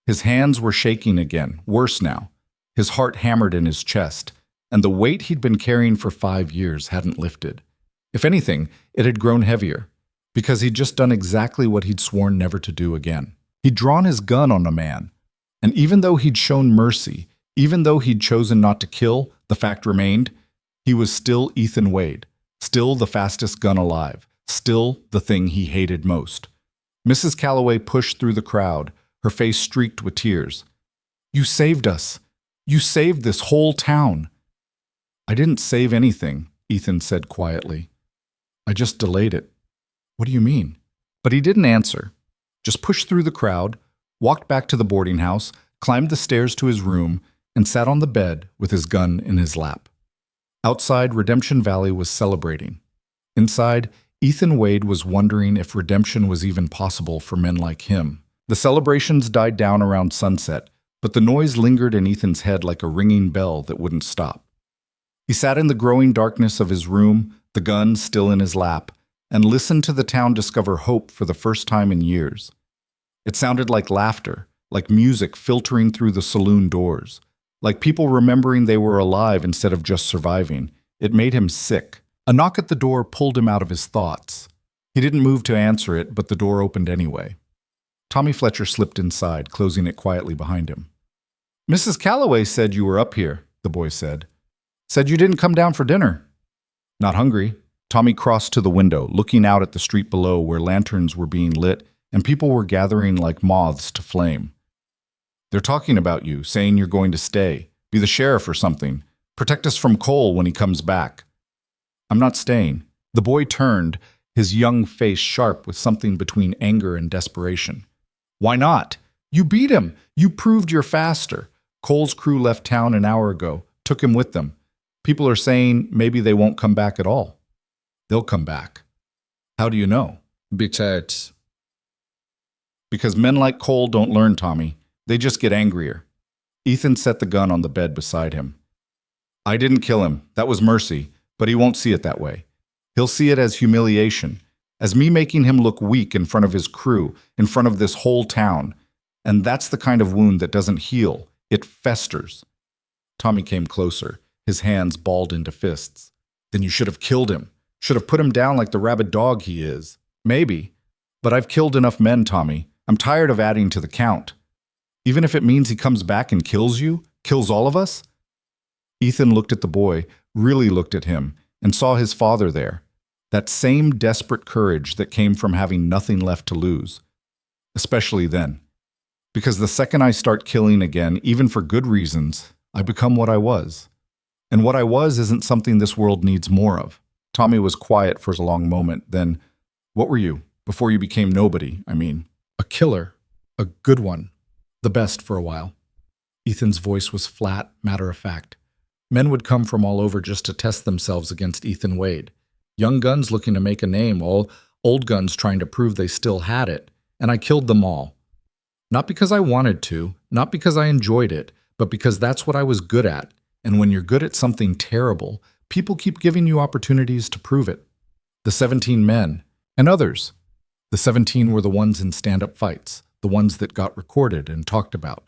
His hands were shaking again, worse now. His heart hammered in his chest, and the weight he'd been carrying for 5 years hadn't lifted. If anything, it had grown heavier, because he'd just done exactly what he'd sworn never to do again. He'd drawn his gun on a man, and even though he'd shown mercy, even though he'd chosen not to kill, the fact remained, he was still Ethan Wade, still the fastest gun alive, still the thing he hated most. Mrs. Calloway pushed through the crowd, her face streaked with tears. "You saved us. You saved this whole town." "I didn't save anything," Ethan said quietly. "I just delayed it." "What do you mean?" But he didn't answer. Just pushed through the crowd, walked back to the boarding house, climbed the stairs to his room, and sat on the bed with his gun in his lap. Outside, Redemption Valley was celebrating. Inside, Ethan Wade was wondering if redemption was even possible for men like him. The celebrations died down around sunset, but the noise lingered in Ethan's head like a ringing bell that wouldn't stop. He sat in the growing darkness of his room, the gun still in his lap, and listened to the town discover hope for the first time in years. It sounded like laughter, like music filtering through the saloon doors, like people remembering they were alive instead of just surviving. It made him sick. A knock at the door pulled him out of his thoughts. He didn't move to answer it, but the door opened anyway. Tommy Fletcher slipped inside, closing it quietly behind him. "Mrs. Calloway said you were up here," the boy said. "Said you didn't come down for dinner." "Not hungry." Tommy crossed to the window, looking out at the street below where lanterns were being lit and people were gathering like moths to flame. "They're talking about you, saying you're going to stay, be the sheriff or something, protect us from Cole when he comes back." "I'm not staying." The boy turned, his young face sharp with something between anger and desperation. "Why not? You beat him. You proved you're faster. Cole's crew left town an hour ago, took him with them. People are saying maybe they won't come back at all." "They'll come back." "How do you know?" "Because men like Cole don't learn, Tommy. They just get angrier." Ethan set the gun on the bed beside him. "I didn't kill him. That was mercy, but he won't see it that way. He'll see it as humiliation, as me making him look weak in front of his crew, in front of this whole town. And that's the kind of wound that doesn't heal. It festers." Tommy came closer, his hands balled into fists. "Then you should have killed him. Should have put him down like the rabid dog he is." "Maybe. But I've killed enough men, Tommy. I'm tired of adding to the count. Even if it means he comes back and kills you, kills all of us?" Ethan looked at the boy, really looked at him, and saw his father there. That same desperate courage that came from having nothing left to lose. Especially then. Because the second I start killing again, even for good reasons, I become what I was. And what I was isn't something this world needs more of. Tommy was quiet for a long moment, then, "What were you? Before you became nobody, I mean." "A killer. A good one. The best for a while." Ethan's voice was flat, matter-of-fact. Men would come from all over just to test themselves against Ethan Wade. Young guns looking to make a name, all old guns trying to prove they still had it, and I killed them all. Not because I wanted to, not because I enjoyed it, but because that's what I was good at, and when you're good at something terrible, people keep giving you opportunities to prove it. The 17 men, and others. The 17 were the ones in stand-up fights, the ones that got recorded and talked about.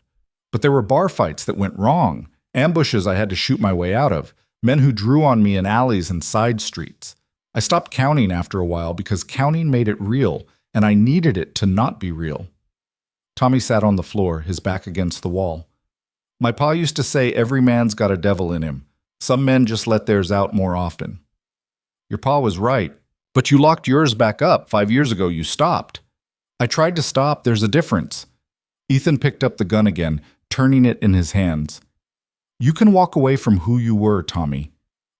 But there were bar fights that went wrong, ambushes I had to shoot my way out of, men who drew on me in alleys and side streets. I stopped counting after a while because counting made it real, and I needed it to not be real. Tommy sat on the floor, his back against the wall. "My pa used to say every man's got a devil in him. Some men just let theirs out more often." "Your pa was right. But you locked yours back up 5 years ago. You stopped." "I tried to stop. There's a difference." Ethan picked up the gun again, turning it in his hands. "You can walk away from who you were, Tommy.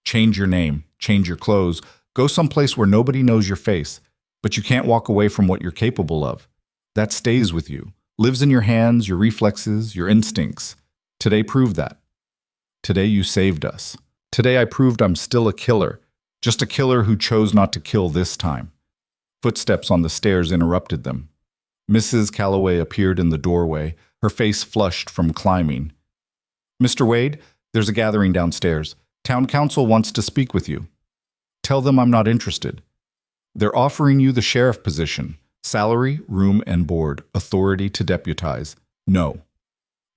Change your name, change your clothes, go someplace where nobody knows your face, but you can't walk away from what you're capable of. That stays with you, lives in your hands, your reflexes, your instincts. Today proved that. Today you saved us. Today I proved I'm still a killer, just a killer who chose not to kill this time." Footsteps on the stairs interrupted them. Mrs. Calloway appeared in the doorway, her face flushed from climbing. "Mr. Wade, there's a gathering downstairs. Town council wants to speak with you." "Tell them I'm not interested." "They're offering you the sheriff position. Salary, room and board, authority to deputize. No."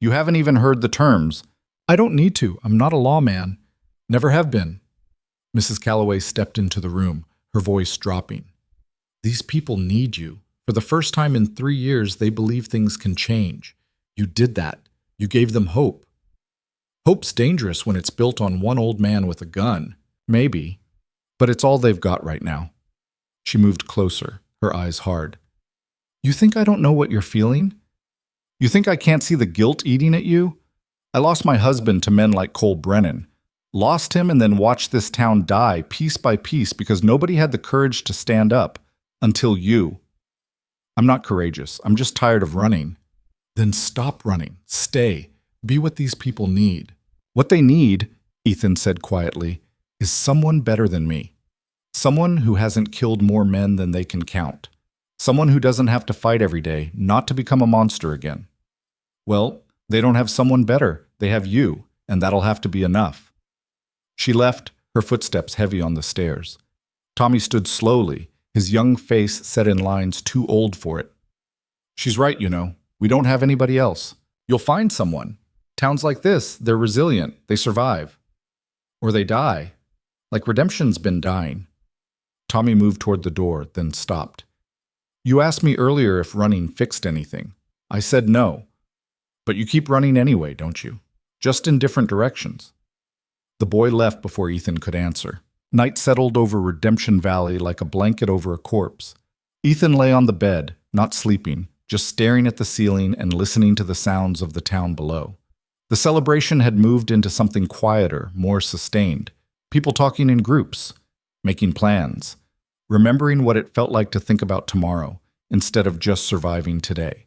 "You haven't even heard the terms." "I don't need to. I'm not a lawman. Never have been." Mrs. Calloway stepped into the room, her voice dropping. "These people need you. For the first time in 3 years, they believe things can change. You did that. You gave them hope. Hope's dangerous when it's built on one old man with a gun. Maybe. But it's all they've got right now." She moved closer, her eyes hard. "You think I don't know what you're feeling? You think I can't see the guilt eating at you? I lost my husband to men like Cole Brennan. Lost him and then watched this town die piece by piece because nobody had the courage to stand up. Until you. I'm not courageous. I'm just tired of running." "Then stop running. Stay. Be what these people need." "What they need," Ethan said quietly, is someone better than me. Someone who hasn't killed more men than they can count. Someone who doesn't have to fight every day, not to become a monster again. Well, they don't have someone better. They have you, and that'll have to be enough. She left, her footsteps heavy on the stairs. Tommy stood slowly, his young face set in lines too old for it. She's right, you know. We don't have anybody else. You'll find someone. Towns like this, they're resilient. They survive. Or they die. Like Redemption's been dying. Tommy moved toward the door, then stopped. You asked me earlier if running fixed anything. I said no. But you keep running anyway, don't you? Just in different directions. The boy left before Ethan could answer. Night settled over Redemption Valley like a blanket over a corpse. Ethan lay on the bed, not sleeping, just staring at the ceiling and listening to the sounds of the town below. The celebration had moved into something quieter, more sustained. People talking in groups, making plans, remembering what it felt like to think about tomorrow instead of just surviving today.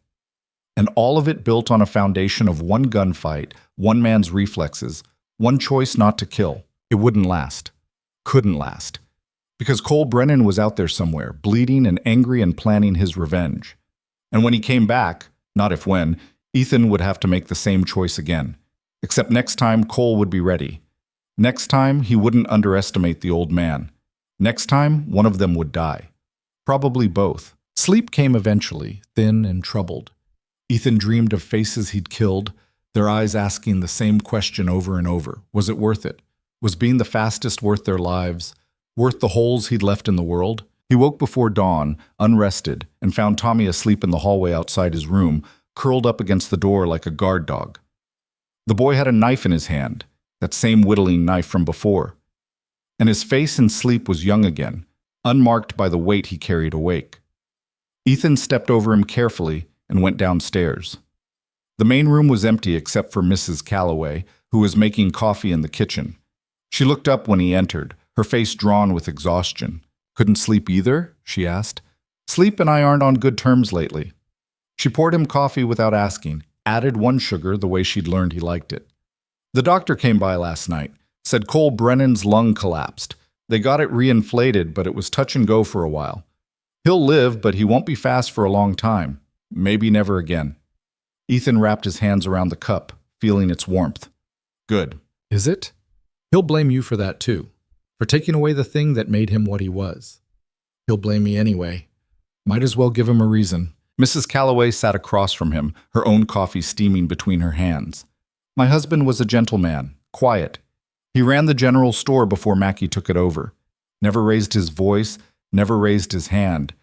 And all of it built on a foundation of one gunfight, one man's reflexes, one choice not to kill. It wouldn't last. Couldn't last. Because Cole Brennan was out there somewhere, bleeding and angry and planning his revenge. And when he came back, not if when, Ethan would have to make the same choice again. Except next time, Cole would be ready. Next time, he wouldn't underestimate the old man. Next time, one of them would die. Probably both. Sleep came eventually, thin and troubled. Ethan dreamed of faces he'd killed, their eyes asking the same question over and over. Was it worth it? Was being the fastest worth their lives? Worth the holes he'd left in the world? He woke before dawn, unrested, and found Tommy asleep in the hallway outside his room, curled up against the door like a guard dog. The boy had a knife in his hand, that same whittling knife from before. And his face in sleep was young again, unmarked by the weight he carried awake. Ethan stepped over him carefully and went downstairs. The main room was empty except for Mrs. Calloway, who was making coffee in the kitchen. She looked up when he entered, her face drawn with exhaustion. Couldn't sleep either? She asked. Sleep and I aren't on good terms lately. She poured him coffee without asking, added one sugar the way she'd learned he liked it. The doctor came by last night, said Cole Brennan's lung collapsed. They got it reinflated, but it was touch and go for a while. He'll live, but he won't be fast for a long time. Maybe never again. Ethan wrapped his hands around the cup, feeling its warmth. Good. Is it? He'll blame you for that too, for taking away the thing that made him what he was. He'll blame me anyway. Might as well give him a reason. Mrs. Calloway sat across from him, her own coffee steaming between her hands. My husband was a gentleman, quiet. He ran the general store before Mackie took it over. Never raised his voice, never raised his hand.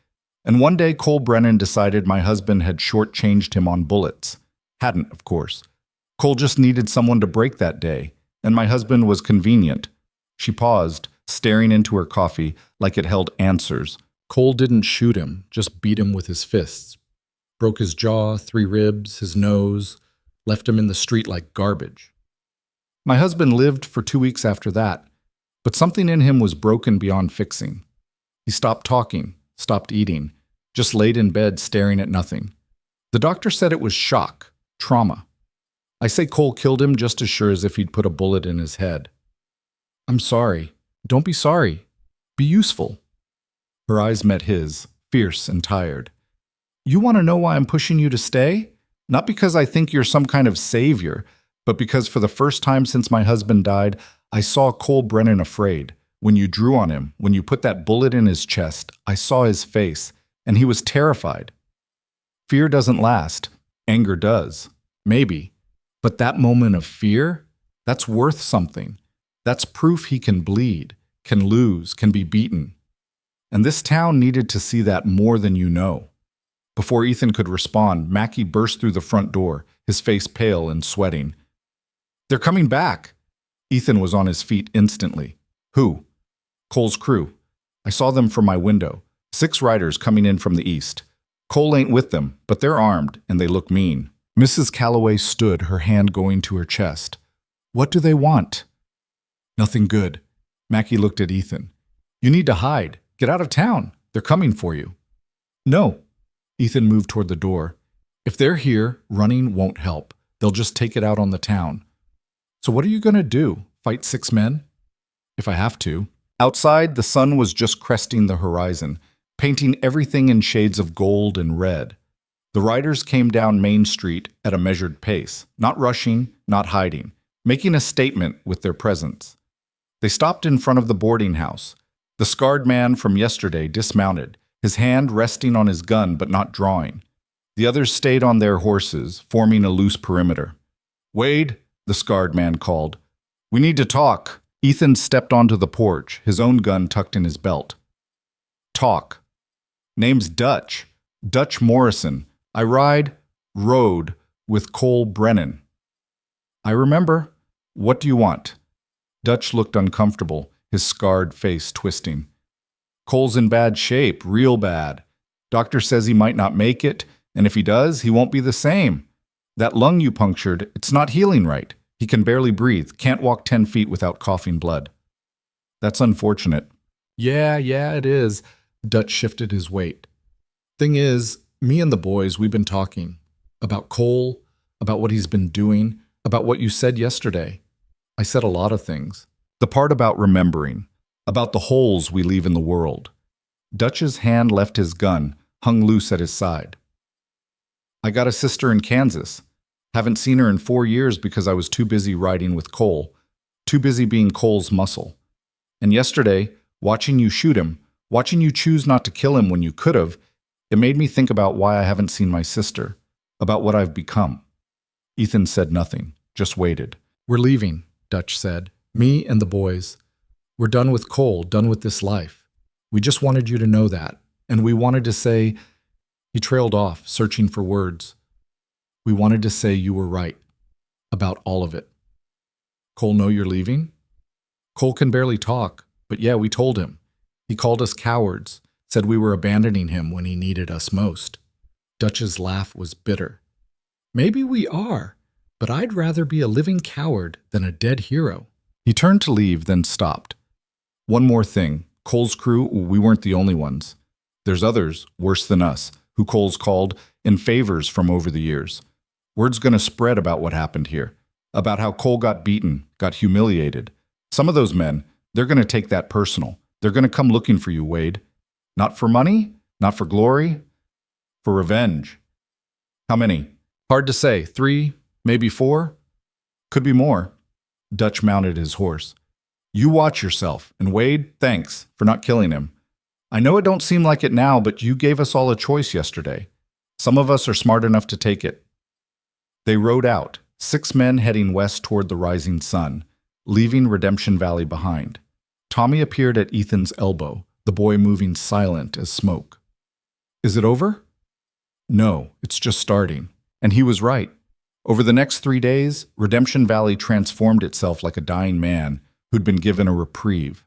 And one day Cole Brennan decided my husband had shortchanged him on bullets. Hadn't, of course. Cole just needed someone to break that day, and my husband was convenient. She paused, staring into her coffee like it held answers. Cole didn't shoot him, just beat him with his fists. Broke his jaw, 3 ribs, his nose, left him in the street like garbage. My husband lived for 2 weeks after that, but something in him was broken beyond fixing. He stopped talking, stopped eating, just laid in bed staring at nothing. The doctor said it was shock, trauma. I say Cole killed him just as sure as if he'd put a bullet in his head. I'm sorry. Don't be sorry. Be useful. Her eyes met his, fierce and tired. You want to know why I'm pushing you to stay? Not because I think you're some kind of savior, but because for the first time since my husband died, I saw Cole Brennan afraid. When you drew on him, when you put that bullet in his chest, I saw his face, and he was terrified. Fear doesn't last. Anger does. Maybe. But that moment of fear, that's worth something. That's proof he can bleed, can lose, can be beaten. And this town needed to see that more than you know. Before Ethan could respond, Mackie burst through the front door, his face pale and sweating. They're coming back. Ethan was on his feet instantly. Who? Cole's crew. I saw them from my window. 6 riders coming in from the east. Cole ain't with them, but they're armed, and they look mean. Mrs. Calloway stood, her hand going to her chest. What do they want? Nothing good. Mackie looked at Ethan. You need to hide. Get out of town. They're coming for you. No. Ethan moved toward the door. If they're here, running won't help. They'll just take it out on the town. So what are you going to do? Fight 6 men? if I have to. Outside, the sun was just cresting the horizon, painting everything in shades of gold and red. The riders came down Main Street at a measured pace, not rushing, not hiding, making a statement with their presence. They stopped in front of the boarding house. The scarred man from yesterday dismounted, his hand resting on his gun but not drawing. The others stayed on their horses, forming a loose perimeter. "Wade," the scarred man called. "We need to talk." Ethan stepped onto the porch, his own gun tucked in his belt. "Talk. Name's Dutch. Dutch Morrison. I rode with Cole Brennan." "I remember. What do you want?" Dutch looked uncomfortable, his scarred face twisting. "Cole's in bad shape, real bad. Doctor says he might not make it, and if he does, he won't be the same. That lung you punctured, it's not healing right. He can barely breathe, can't walk 10 feet without coughing blood." "That's unfortunate." Yeah, it is." Dutch shifted his weight. "Thing is, me and the boys, we've been talking. About Cole, about what he's been doing, about what you said yesterday. I said a lot of things. The part about remembering, about the holes we leave in the world." Dutch's hand left his gun, hung loose at his side. "I got a sister in Kansas. Haven't seen her in 4 years because I was too busy riding with Cole, too busy being Cole's muscle. And yesterday, watching you shoot him, watching you choose not to kill him when you could have, it made me think about why I haven't seen my sister, about what I've become." Ethan said nothing, just waited. "We're leaving," Dutch said. "Me and the boys. We're done with Cole, done with this life. We just wanted you to know that. And we wanted to say—" He trailed off, searching for words. "We wanted to say you were right. About all of it." "Cole know you're leaving?" "Cole can barely talk, but yeah, we told him. He called us cowards, said we were abandoning him when he needed us most." Dutch's laugh was bitter. "Maybe we are, but I'd rather be a living coward than a dead hero." He turned to leave, then stopped. "One more thing. Cole's crew, we weren't the only ones. There's others, worse than us, who Cole's called in favors from over the years. Word's gonna spread about what happened here, about how Cole got beaten, got humiliated. Some of those men, they're gonna take that personal. They're gonna come looking for you, Wade. Not for money, not for glory, for revenge." "How many?" "Hard to say. 3, maybe 4. Could be more." Dutch mounted his horse. "You watch yourself, and Wade, thanks for not killing him. I know it don't seem like it now, but you gave us all a choice yesterday. Some of us are smart enough to take it." They rode out, 6 men heading west toward the rising sun, leaving Redemption Valley behind. Tommy appeared at Ethan's elbow, the boy moving silent as smoke. "Is it over?" "No, it's just starting." And he was right. Over the next 3 days, Redemption Valley transformed itself like a dying man who'd been given a reprieve.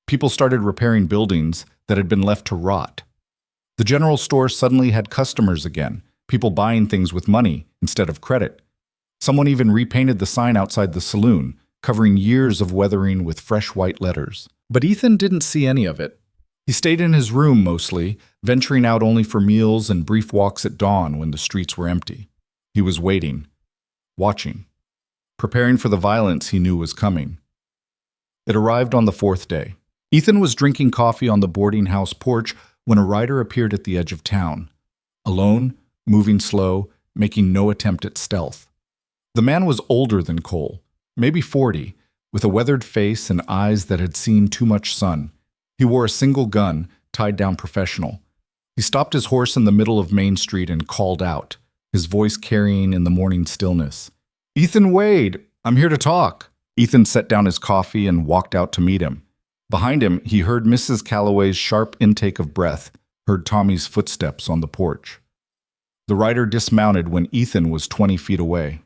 People started repairing buildings that had been left to rot. The general store suddenly had customers again, people buying things with money instead of credit. Someone even repainted the sign outside the saloon, covering years of weathering with fresh white letters. But Ethan didn't see any of it. He stayed in his room mostly, venturing out only for meals and brief walks at dawn when the streets were empty. He was waiting, watching, preparing for the violence he knew was coming. It arrived on the 4th day. Ethan was drinking coffee on the boarding house porch when a rider appeared at the edge of town. Alone, moving slow, making no attempt at stealth. The man was older than Cole, maybe 40, with a weathered face and eyes that had seen too much sun. He wore a single gun, tied down professional. He stopped his horse in the middle of Main Street and called out, his voice carrying in the morning stillness. "Ethan Wade, I'm here to talk." Ethan set down his coffee and walked out to meet him. Behind him, he heard Mrs. Calloway's sharp intake of breath, heard Tommy's footsteps on the porch. The rider dismounted when Ethan was 20 feet away.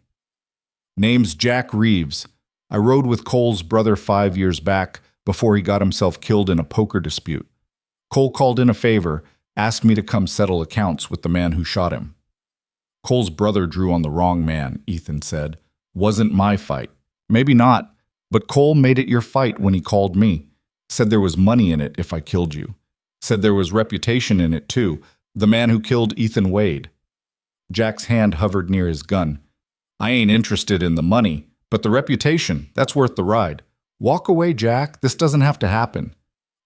"Name's Jack Reeves. I rode with Cole's brother 5 years back before he got himself killed in a poker dispute. Cole called in a favor, asked me to come settle accounts with the man who shot him." "Cole's brother drew on the wrong man," Ethan said. "Wasn't my fight." "Maybe not, but Cole made it your fight when he called me. Said there was money in it if I killed you. Said there was reputation in it too, the man who killed Ethan Wade." Jack's hand hovered near his gun. "I ain't interested in the money, but the reputation, that's worth the ride. Walk away, Jack. This doesn't have to happen.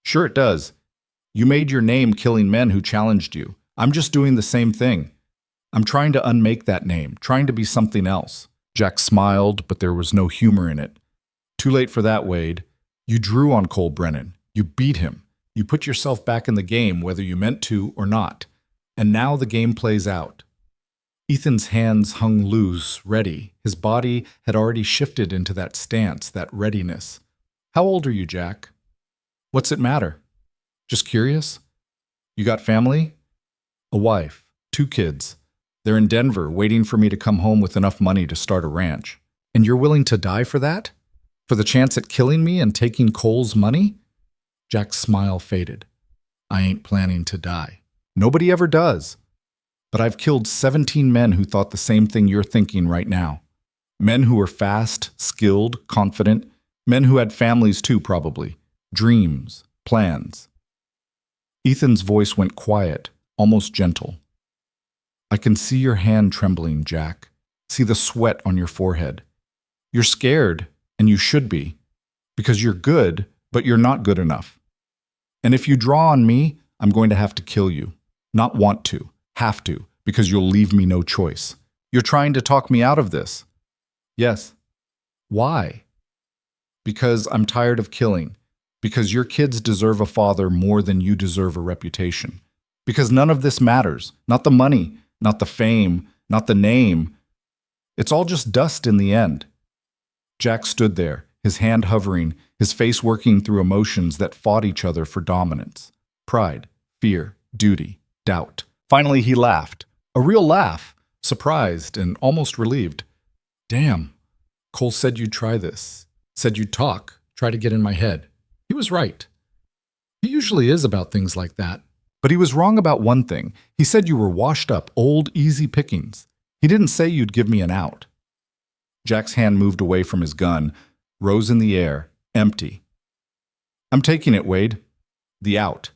Sure it does. You made your name killing men who challenged you. I'm just doing the same thing. I'm trying to unmake that name, trying to be something else. Jack smiled, but there was no humor in it. Too late for that, Wade. You drew on Cole Brennan. You beat him. You put yourself back in the game, whether you meant to or not. And now the game plays out. Ethan's hands hung loose, ready. His body had already shifted into that stance, that readiness. How old are you, Jack? What's it matter? Just curious? You got family? A wife, 2 kids. They're in Denver, waiting for me to come home with enough money to start a ranch. And you're willing to die for that? For the chance at killing me and taking Cole's money? Jack's smile faded. I ain't planning to die. Nobody ever does. But I've killed 17 men who thought the same thing you're thinking right now. Men who were fast, skilled, confident. Men who had families too, probably. Dreams, plans. Ethan's voice went quiet, almost gentle. I can see your hand trembling, Jack. See the sweat on your forehead. You're scared, and you should be, because you're good, but you're not good enough. And if you draw on me, I'm going to have to kill you. Not want to, have to, because you'll leave me no choice. You're trying to talk me out of this. Yes. Why? Because I'm tired of killing. Because your kids deserve a father more than you deserve a reputation. Because none of this matters. Not the money, not the fame, not the name. It's all just dust in the end. Jack stood there, his hand hovering, his face working through emotions that fought each other for dominance. Pride, fear, duty, doubt. Finally he laughed. A real laugh, surprised and almost relieved. Damn, Cole said you'd try this. Said you'd talk, try to get in my head. He was right. He usually is about things like that. But he was wrong about one thing. He said you were washed up, old, easy pickings. He didn't say you'd give me an out. Jack's hand moved away from his gun, rose in the air, empty. I'm taking it, Wade. The out.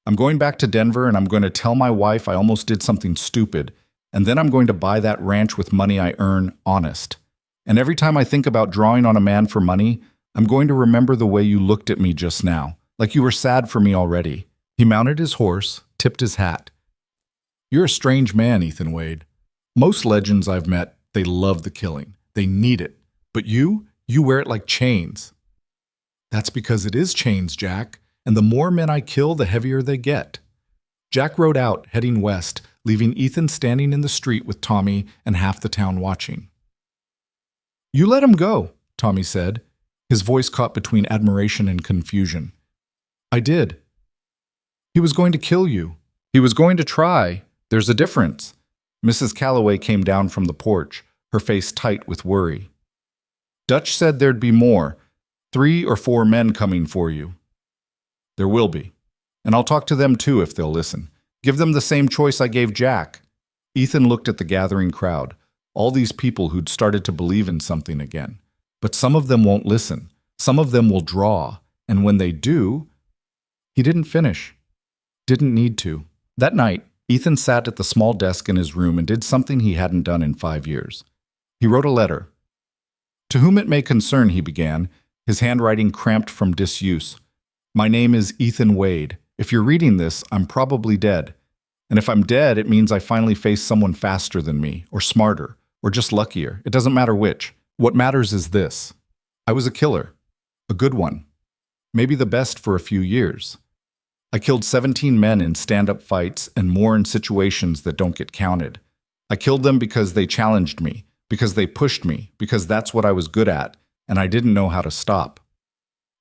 I'm going back to Denver and I'm going to tell my wife I almost did something stupid, and then I'm going to buy that ranch with money I earn honest. And every time I think about drawing on a man for money, I'm going to remember the way you looked at me just now, like you were sad for me already. He mounted his horse, tipped his hat. You're a strange man, Ethan Wade. Most legends I've met, they love the killing. They need it. But you wear it like chains. That's because it is chains, Jack. And the more men I kill, the heavier they get. Jack rode out, heading west, leaving Ethan standing in the street with Tommy and half the town watching. You let him go, Tommy said, his voice caught between admiration and confusion. I did. He was going to kill you. He was going to try. There's a difference. Mrs. Calloway came down from the porch, her face tight with worry. Dutch said there'd be more, 3 or 4 men coming for you. There will be. And I'll talk to them too if they'll listen. Give them the same choice I gave Jack. Ethan looked at the gathering crowd, all these people who'd started to believe in something again. But some of them won't listen. Some of them will draw. And when they do, he didn't finish. Didn't need to. That night, Ethan sat at the small desk in his room and did something he hadn't done in 5 years. He wrote a letter. To whom it may concern, he began, his handwriting cramped from disuse. My name is Ethan Wade. If you're reading this, I'm probably dead. And if I'm dead, it means I finally faced someone faster than me, or smarter, or just luckier. It doesn't matter which. What matters is this. I was a killer. A good one. Maybe the best for a few years. I killed 17 men in stand-up fights and more in situations that don't get counted. I killed them because they challenged me, because they pushed me, because that's what I was good at, and I didn't know how to stop.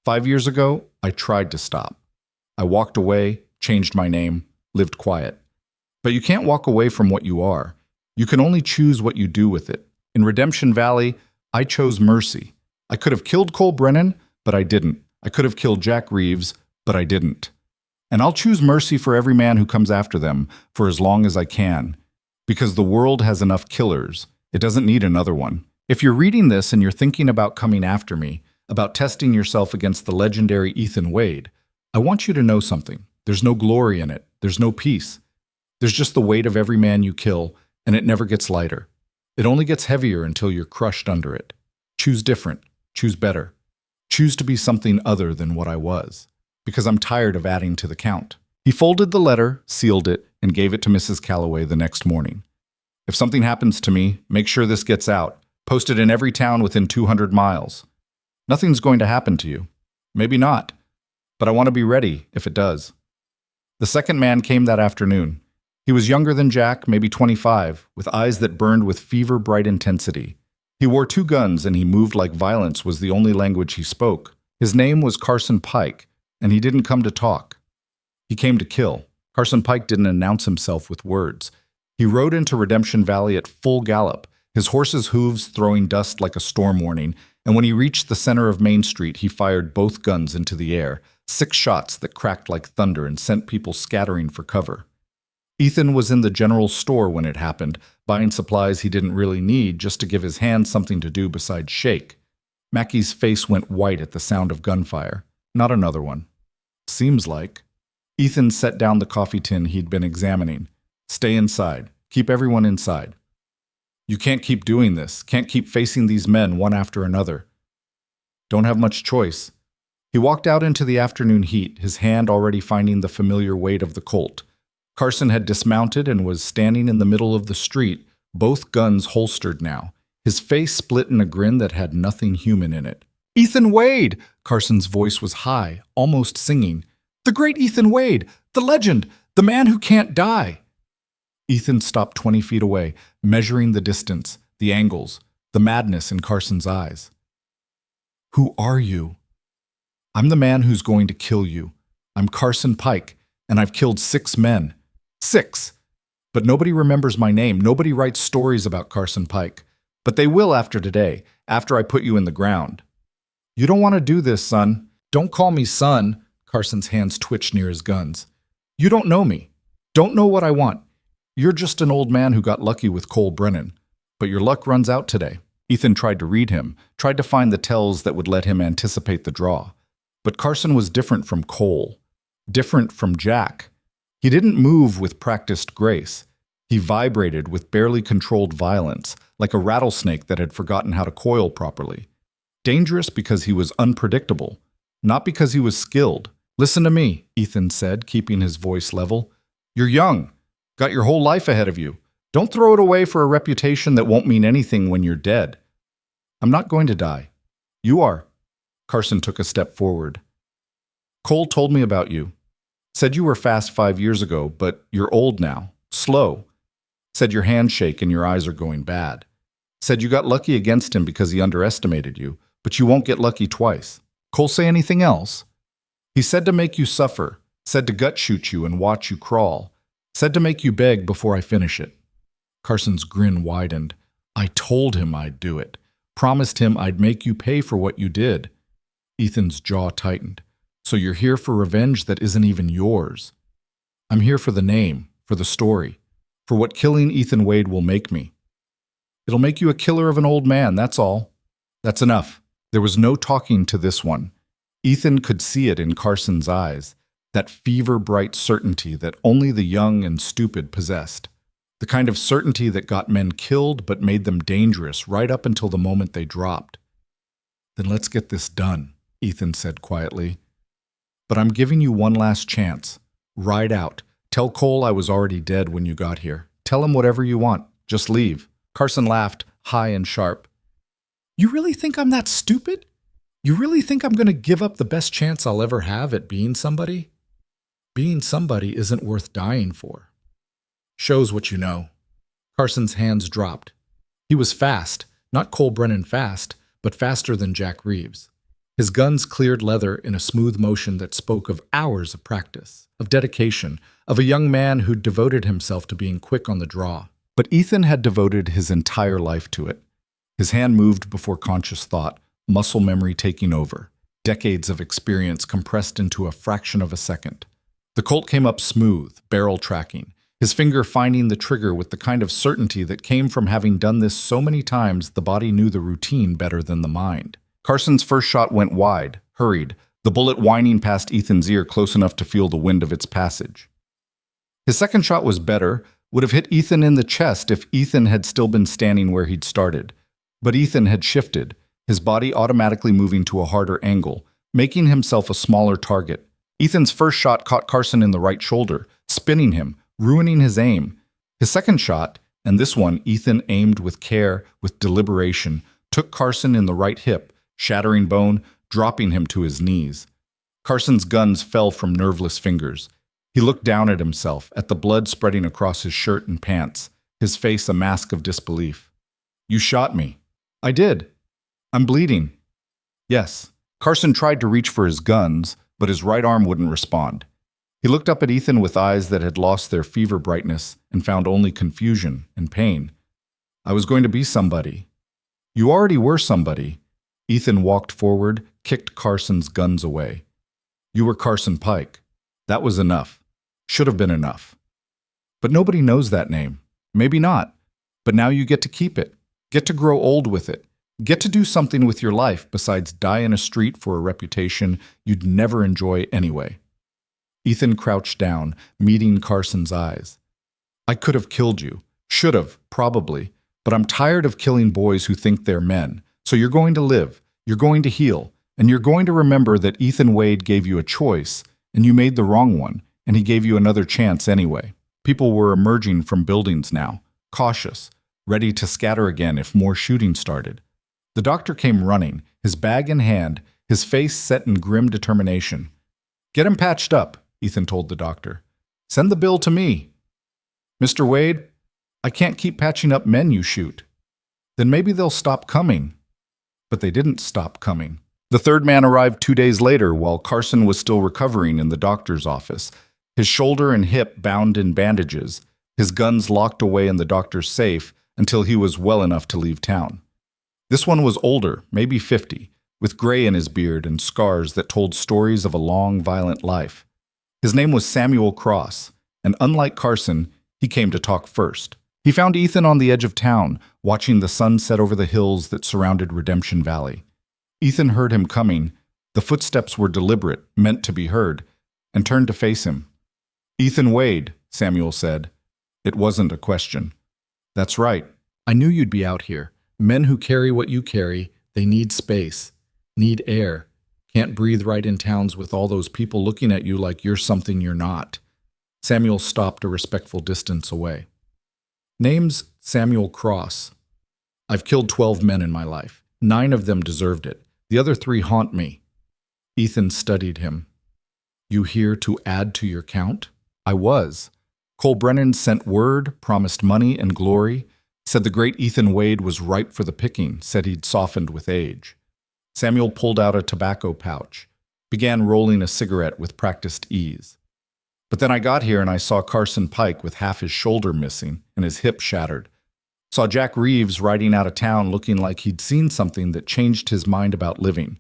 5 years ago, I tried to stop. I walked away, changed my name, lived quiet. But you can't walk away from what you are. You can only choose what you do with it. In Redemption Valley, I chose mercy. I could have killed Cole Brennan, but I didn't. I could have killed Jack Reeves, but I didn't. And I'll choose mercy for every man who comes after them for as long as I can. Because the world has enough killers. It doesn't need another one. If you're reading this and you're thinking about coming after me, about testing yourself against the legendary Ethan Wade, I want you to know something. There's no glory in it. There's no peace. There's just the weight of every man you kill, and it never gets lighter. It only gets heavier until you're crushed under it. Choose different. Choose better. Choose to be something other than what I was, because I'm tired of adding to the count. He folded the letter, sealed it, and gave it to Mrs. Calloway the next morning. If something happens to me, make sure this gets out. Post it in every town within 200 miles. Nothing's going to happen to you. Maybe not, but I want to be ready if it does. The second man came that afternoon. He was younger than Jack, maybe 25, with eyes that burned with fever-bright intensity. He wore 2 guns and he moved like violence was the only language he spoke. His name was Carson Pike, and he didn't come to talk. He came to kill. Carson Pike didn't announce himself with words. He rode into Redemption Valley at full gallop, his horse's hooves throwing dust like a storm warning, and when he reached the center of Main Street, he fired both guns into the air, 6 shots that cracked like thunder and sent people scattering for cover. Ethan was in the general store when it happened, buying supplies he didn't really need just to give his hands something to do besides shake. Mackey's face went white at the sound of gunfire. Not another one. Seems like. Ethan set down the coffee tin he'd been examining. Stay inside. Keep everyone inside. You can't keep doing this. Can't keep facing these men one after another. Don't have much choice. He walked out into the afternoon heat, his hand already finding the familiar weight of the Colt. Carson had dismounted and was standing in the middle of the street, both guns holstered now, his face split in a grin that had nothing human in it. "Ethan Wade!" Carson's voice was high, almost singing. "The great Ethan Wade! The legend! The man who can't die!" Ethan stopped 20 feet away, measuring the distance, the angles, the madness in Carson's eyes. "Who are you?" "I'm the man who's going to kill you. I'm Carson Pike, and I've killed 6 men. 6! But nobody remembers my name. Nobody writes stories about Carson Pike. But they will after today, after I put you in the ground." "You don't want to do this, son." "Don't call me son." Carson's hands twitched near his guns. "You don't know me. Don't know what I want. You're just an old man who got lucky with Cole Brennan. But your luck runs out today." Ethan tried to read him, tried to find the tells that would let him anticipate the draw. But Carson was different from Cole, different from Jack. He didn't move with practiced grace. He vibrated with barely controlled violence, like a rattlesnake that had forgotten how to coil properly. Dangerous because he was unpredictable, not because he was skilled. "Listen to me," Ethan said, keeping his voice level. "You're young. Got your whole life ahead of you. Don't throw it away for a reputation that won't mean anything when you're dead." "I'm not going to die. You are." Carson took a step forward. "Cole told me about you. Said you were fast 5 years ago, but you're old now. Slow. Said your hands shake and your eyes are going bad. Said you got lucky against him because he underestimated you, but you won't get lucky twice." "Cole say anything else?" "He said to make you suffer. Said to gut shoot you and watch you crawl. Said to make you beg before I finish it." Carson's grin widened. "I told him I'd do it. Promised him I'd make you pay for what you did." Ethan's jaw tightened. "So you're here for revenge that isn't even yours." "I'm here for the name, for the story, for what killing Ethan Wade will make me." "It'll make you a killer of an old man, that's all." "That's enough." There was no talking to this one. Ethan could see it in Carson's eyes, that fever-bright certainty that only the young and stupid possessed. The kind of certainty that got men killed but made them dangerous right up until the moment they dropped. "Then let's get this done," Ethan said quietly. "But I'm giving you one last chance. Ride out. Tell Cole I was already dead when you got here. Tell him whatever you want. Just leave." Carson laughed, high and sharp. "You really think I'm that stupid? You really think I'm going to give up the best chance I'll ever have at being somebody? Being somebody isn't worth dying for." "Shows what you know." Carson's hands dropped. He was fast, not Cole Brennan fast, but faster than Jack Reeves. His guns cleared leather in a smooth motion that spoke of hours of practice, of dedication, of a young man who'd devoted himself to being quick on the draw. But Ethan had devoted his entire life to it. His hand moved before conscious thought, muscle memory taking over, decades of experience compressed into a fraction of a second. The Colt came up smooth, barrel tracking, his finger finding the trigger with the kind of certainty that came from having done this so many times the body knew the routine better than the mind. Carson's first shot went wide, hurried, the bullet whining past Ethan's ear close enough to feel the wind of its passage. His second shot was better, would have hit Ethan in the chest if Ethan had still been standing where he'd started. But Ethan had shifted, his body automatically moving to a harder angle, making himself a smaller target. Ethan's first shot caught Carson in the right shoulder, spinning him, ruining his aim. His second shot, and this one Ethan aimed with care, with deliberation, took Carson in the right hip, shattering bone, dropping him to his knees. Carson's guns fell from nerveless fingers. He looked down at himself, at the blood spreading across his shirt and pants, his face a mask of disbelief. "You shot me." "I did. I'm bleeding." "Yes." Carson tried to reach for his guns, but his right arm wouldn't respond. He looked up at Ethan with eyes that had lost their fever brightness and found only confusion and pain. "I was going to be somebody." "You already were somebody." Ethan walked forward, kicked Carson's guns away. "You were Carson Pike. That was enough. Should have been enough. But nobody knows that name. Maybe not. But now you get to keep it. Get to grow old with it. Get to do something with your life besides die in a street for a reputation you'd never enjoy anyway." Ethan crouched down, meeting Carson's eyes. "I could have killed you. Should have, probably. But I'm tired of killing boys who think they're men. So you're going to live. You're going to heal. And you're going to remember that Ethan Wade gave you a choice, and you made the wrong one, and he gave you another chance anyway." People were emerging from buildings now, cautious, ready to scatter again if more shooting started. The doctor came running, his bag in hand, his face set in grim determination. "Get him patched up," Ethan told the doctor. "Send the bill to me." "Mr. Wade, I can't keep patching up men you shoot." "Then maybe they'll stop coming." But they didn't stop coming. The third man arrived 2 days later while Carson was still recovering in the doctor's office, his shoulder and hip bound in bandages, his guns locked away in the doctor's safe until he was well enough to leave town. This one was older, maybe 50, with gray in his beard and scars that told stories of a long, violent life. His name was Samuel Cross, and unlike Carson, he came to talk first. He found Ethan on the edge of town, watching the sun set over the hills that surrounded Redemption Valley. Ethan heard him coming. The footsteps were deliberate, meant to be heard, and turned to face him. "Ethan Wade," Samuel said. It wasn't a question. "That's right. I knew you'd be out here. Men who carry what you carry, they need space, need air, can't breathe right in towns with all those people looking at you like you're something you're not." Samuel stopped a respectful distance away. "Name's Samuel Cross. I've killed 12 men in my life. 9 of them deserved it. The other 3 haunt me." Ethan studied him. "You here to add to your count?" "I was. Cole Brennan sent word, promised money and glory, said the great Ethan Wade was ripe for the picking, said he'd softened with age." Samuel pulled out a tobacco pouch, began rolling a cigarette with practiced ease. "But then I got here and I saw Carson Pike with half his shoulder missing and his hip shattered. Saw Jack Reeves riding out of town looking like he'd seen something that changed his mind about living.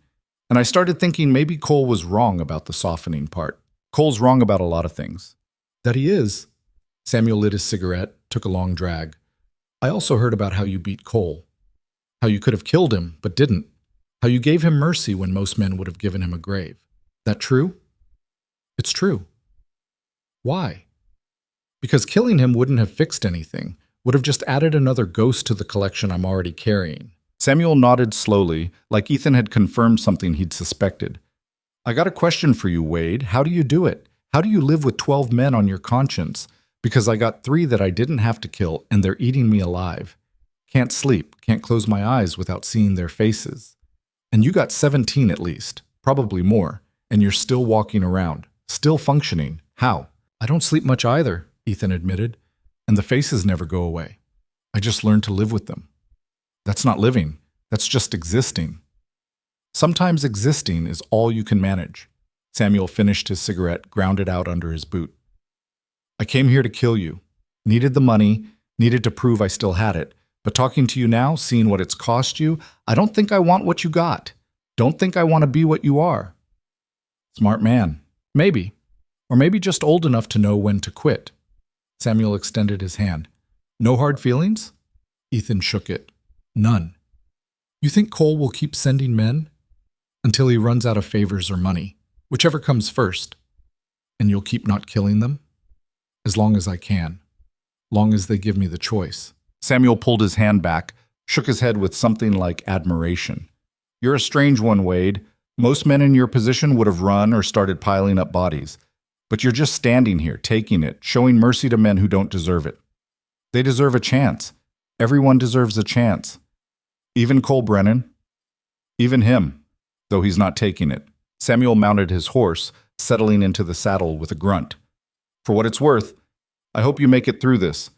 And I started thinking maybe Cole was wrong about the softening part. Cole's wrong about a lot of things." "That he is." Samuel lit his cigarette, took a long drag. "I also heard about how you beat Cole. How you could have killed him, but didn't. How you gave him mercy when most men would have given him a grave. That true?" "It's true." "Why?" "Because killing him wouldn't have fixed anything. Would have just added another ghost to the collection I'm already carrying." Samuel nodded slowly, like Ethan had confirmed something he'd suspected. "I got a question for you, Wade. How do you do it? How do you live with 12 men on your conscience? Because I got 3 that I didn't have to kill, and they're eating me alive. Can't sleep, can't close my eyes without seeing their faces. And you got 17 at least, probably more, and you're still walking around, still functioning. How?" "I don't sleep much either," Ethan admitted, "and the faces never go away. I just learned to live with them." "That's not living. That's just existing." "Sometimes existing is all you can manage." Samuel finished his cigarette, ground it out under his boot. "I came here to kill you. Needed the money, needed to prove I still had it. But talking to you now, seeing what it's cost you, I don't think I want what you got. Don't think I want to be what you are." "Smart man. Maybe. Or maybe just old enough to know when to quit." Samuel extended his hand. "No hard feelings?" Ethan shook it. "None." "You think Cole will keep sending men?" "Until he runs out of favors or money, whichever comes first." "And you'll keep not killing them?" "As long as I can. Long as they give me the choice." Samuel pulled his hand back, shook his head with something like admiration. You're a strange one, Wade. Most men in your position would have run or started piling up bodies. But you're just standing here, taking it, showing mercy to men who don't deserve it. They deserve a chance. Everyone deserves a chance. Even Cole Brennan. Even him, though he's not taking it. Samuel mounted his horse, settling into the saddle with a grunt. For what it's worth, I hope you make it through this.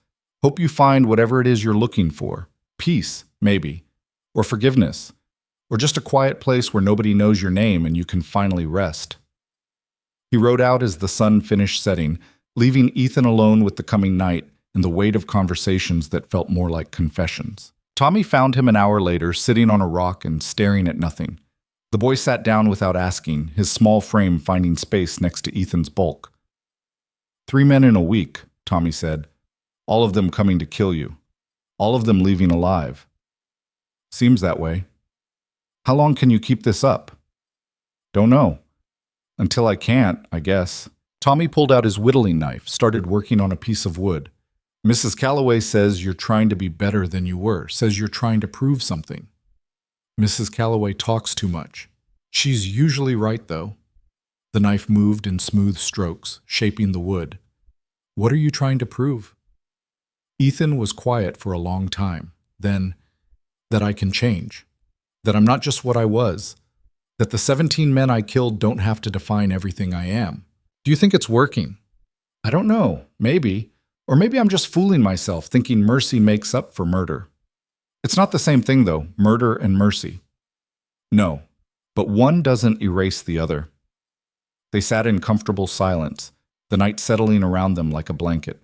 Hope you find whatever it is you're looking for. Peace, maybe. Or forgiveness. Or just a quiet place where nobody knows your name and you can finally rest. He rode out as the sun finished setting, leaving Ethan alone with the coming night and the weight of conversations that felt more like confessions. Tommy found him an hour later, sitting on a rock and staring at nothing. The boy sat down without asking, his small frame finding space next to Ethan's bulk. 3 men in a week, Tommy said. All of them coming to kill you. All of them leaving alive. Seems that way. How long can you keep this up? Don't know. Until I can't, I guess. Tommy pulled out his whittling knife, started working on a piece of wood. Mrs. Calloway says you're trying to be better than you were, says you're trying to prove something. Mrs. Calloway talks too much. She's usually right, though. The knife moved in smooth strokes, shaping the wood. What are you trying to prove? Ethan was quiet for a long time. Then, that I can change. That I'm not just what I was. That the 17 men I killed don't have to define everything I am. Do you think it's working? I don't know. Maybe. Or maybe I'm just fooling myself, thinking mercy makes up for murder. It's not the same thing, though, murder and mercy. No, but one doesn't erase the other. They sat in comfortable silence, the night settling around them like a blanket.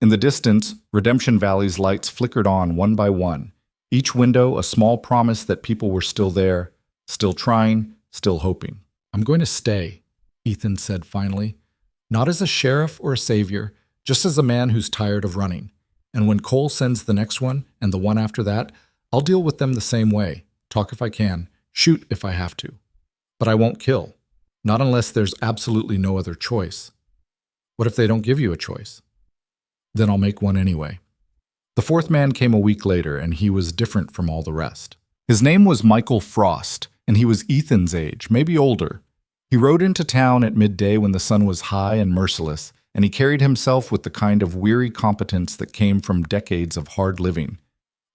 In the distance, Redemption Valley's lights flickered on one by one, each window a small promise that people were still there, still trying, still hoping. I'm going to stay, Ethan said finally, not as a sheriff or a savior, just as a man who's tired of running. And when Cole sends the next one and the one after that, I'll deal with them the same way, talk if I can, shoot if I have to. But I won't kill, not unless there's absolutely no other choice. What if they don't give you a choice? Then I'll make one anyway. The fourth man came a week later, and he was different from all the rest. His name was Michael Frost, and he was Ethan's age, maybe older. He rode into town at midday when the sun was high and merciless, and he carried himself with the kind of weary competence that came from decades of hard living.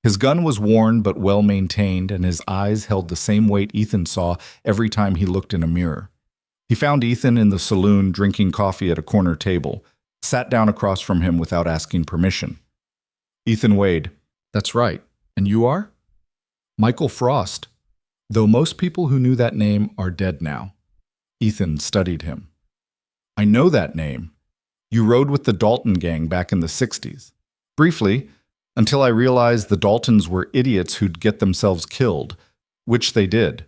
His gun was worn but well maintained, and his eyes held the same weight Ethan saw every time he looked in a mirror. He found Ethan in the saloon drinking coffee at a corner table, sat down across from him without asking permission. Ethan Wade. That's right. And you are? Michael Frost. Though most people who knew that name are dead now. Ethan studied him. I know that name. You rode with the Dalton gang back in the 60s. Briefly, until I realized the Daltons were idiots who'd get themselves killed, which they did.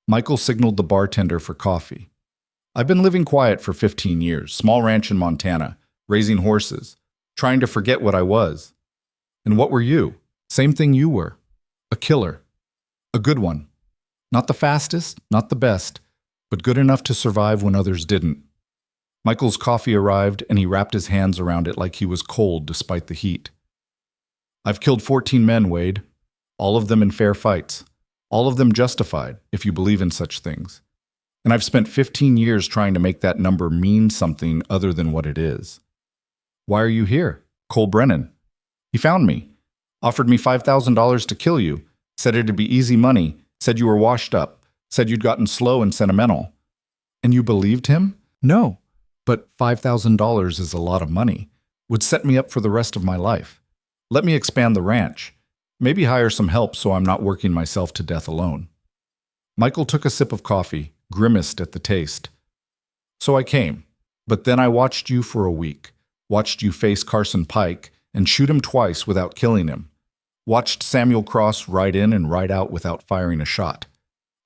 Michael signaled the bartender for coffee. I've been living quiet for 15 years, small ranch in Montana, raising horses, trying to forget what I was. And what were you? Same thing you were. A killer. A good one. Not the fastest, not the best, but good enough to survive when others didn't. Michael's coffee arrived, and he wrapped his hands around it like he was cold despite the heat. I've killed 14 men, Wade. All of them in fair fights. All of them justified, if you believe in such things. And I've spent 15 years trying to make that number mean something other than what it is. Why are you here? Cole Brennan. He found me. Offered me $5,000 to kill you. Said it'd be easy money. Said you were washed up. Said you'd gotten slow and sentimental. And you believed him? No. But $5,000 is a lot of money. Would set me up for the rest of my life. Let me expand the ranch. Maybe hire some help so I'm not working myself to death alone. Michael took a sip of coffee, grimaced at the taste. So I came. But then I watched you for a week. Watched you face Carson Pike and shoot him twice without killing him. Watched Samuel Cross ride in and ride out without firing a shot.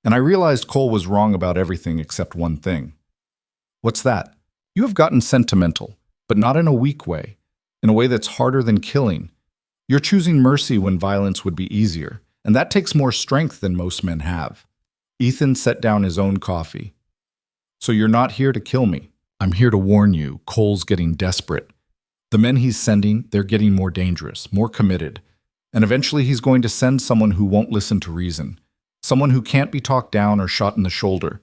And I realized Cole was wrong about everything except one thing. What's that? You have gotten sentimental, but not in a weak way, in a way that's harder than killing. You're choosing mercy when violence would be easier, and that takes more strength than most men have. Ethan set down his own coffee. So you're not here to kill me. I'm here to warn you, Cole's getting desperate. The men he's sending, they're getting more dangerous, more committed. And eventually he's going to send someone who won't listen to reason. Someone who can't be talked down or shot in the shoulder.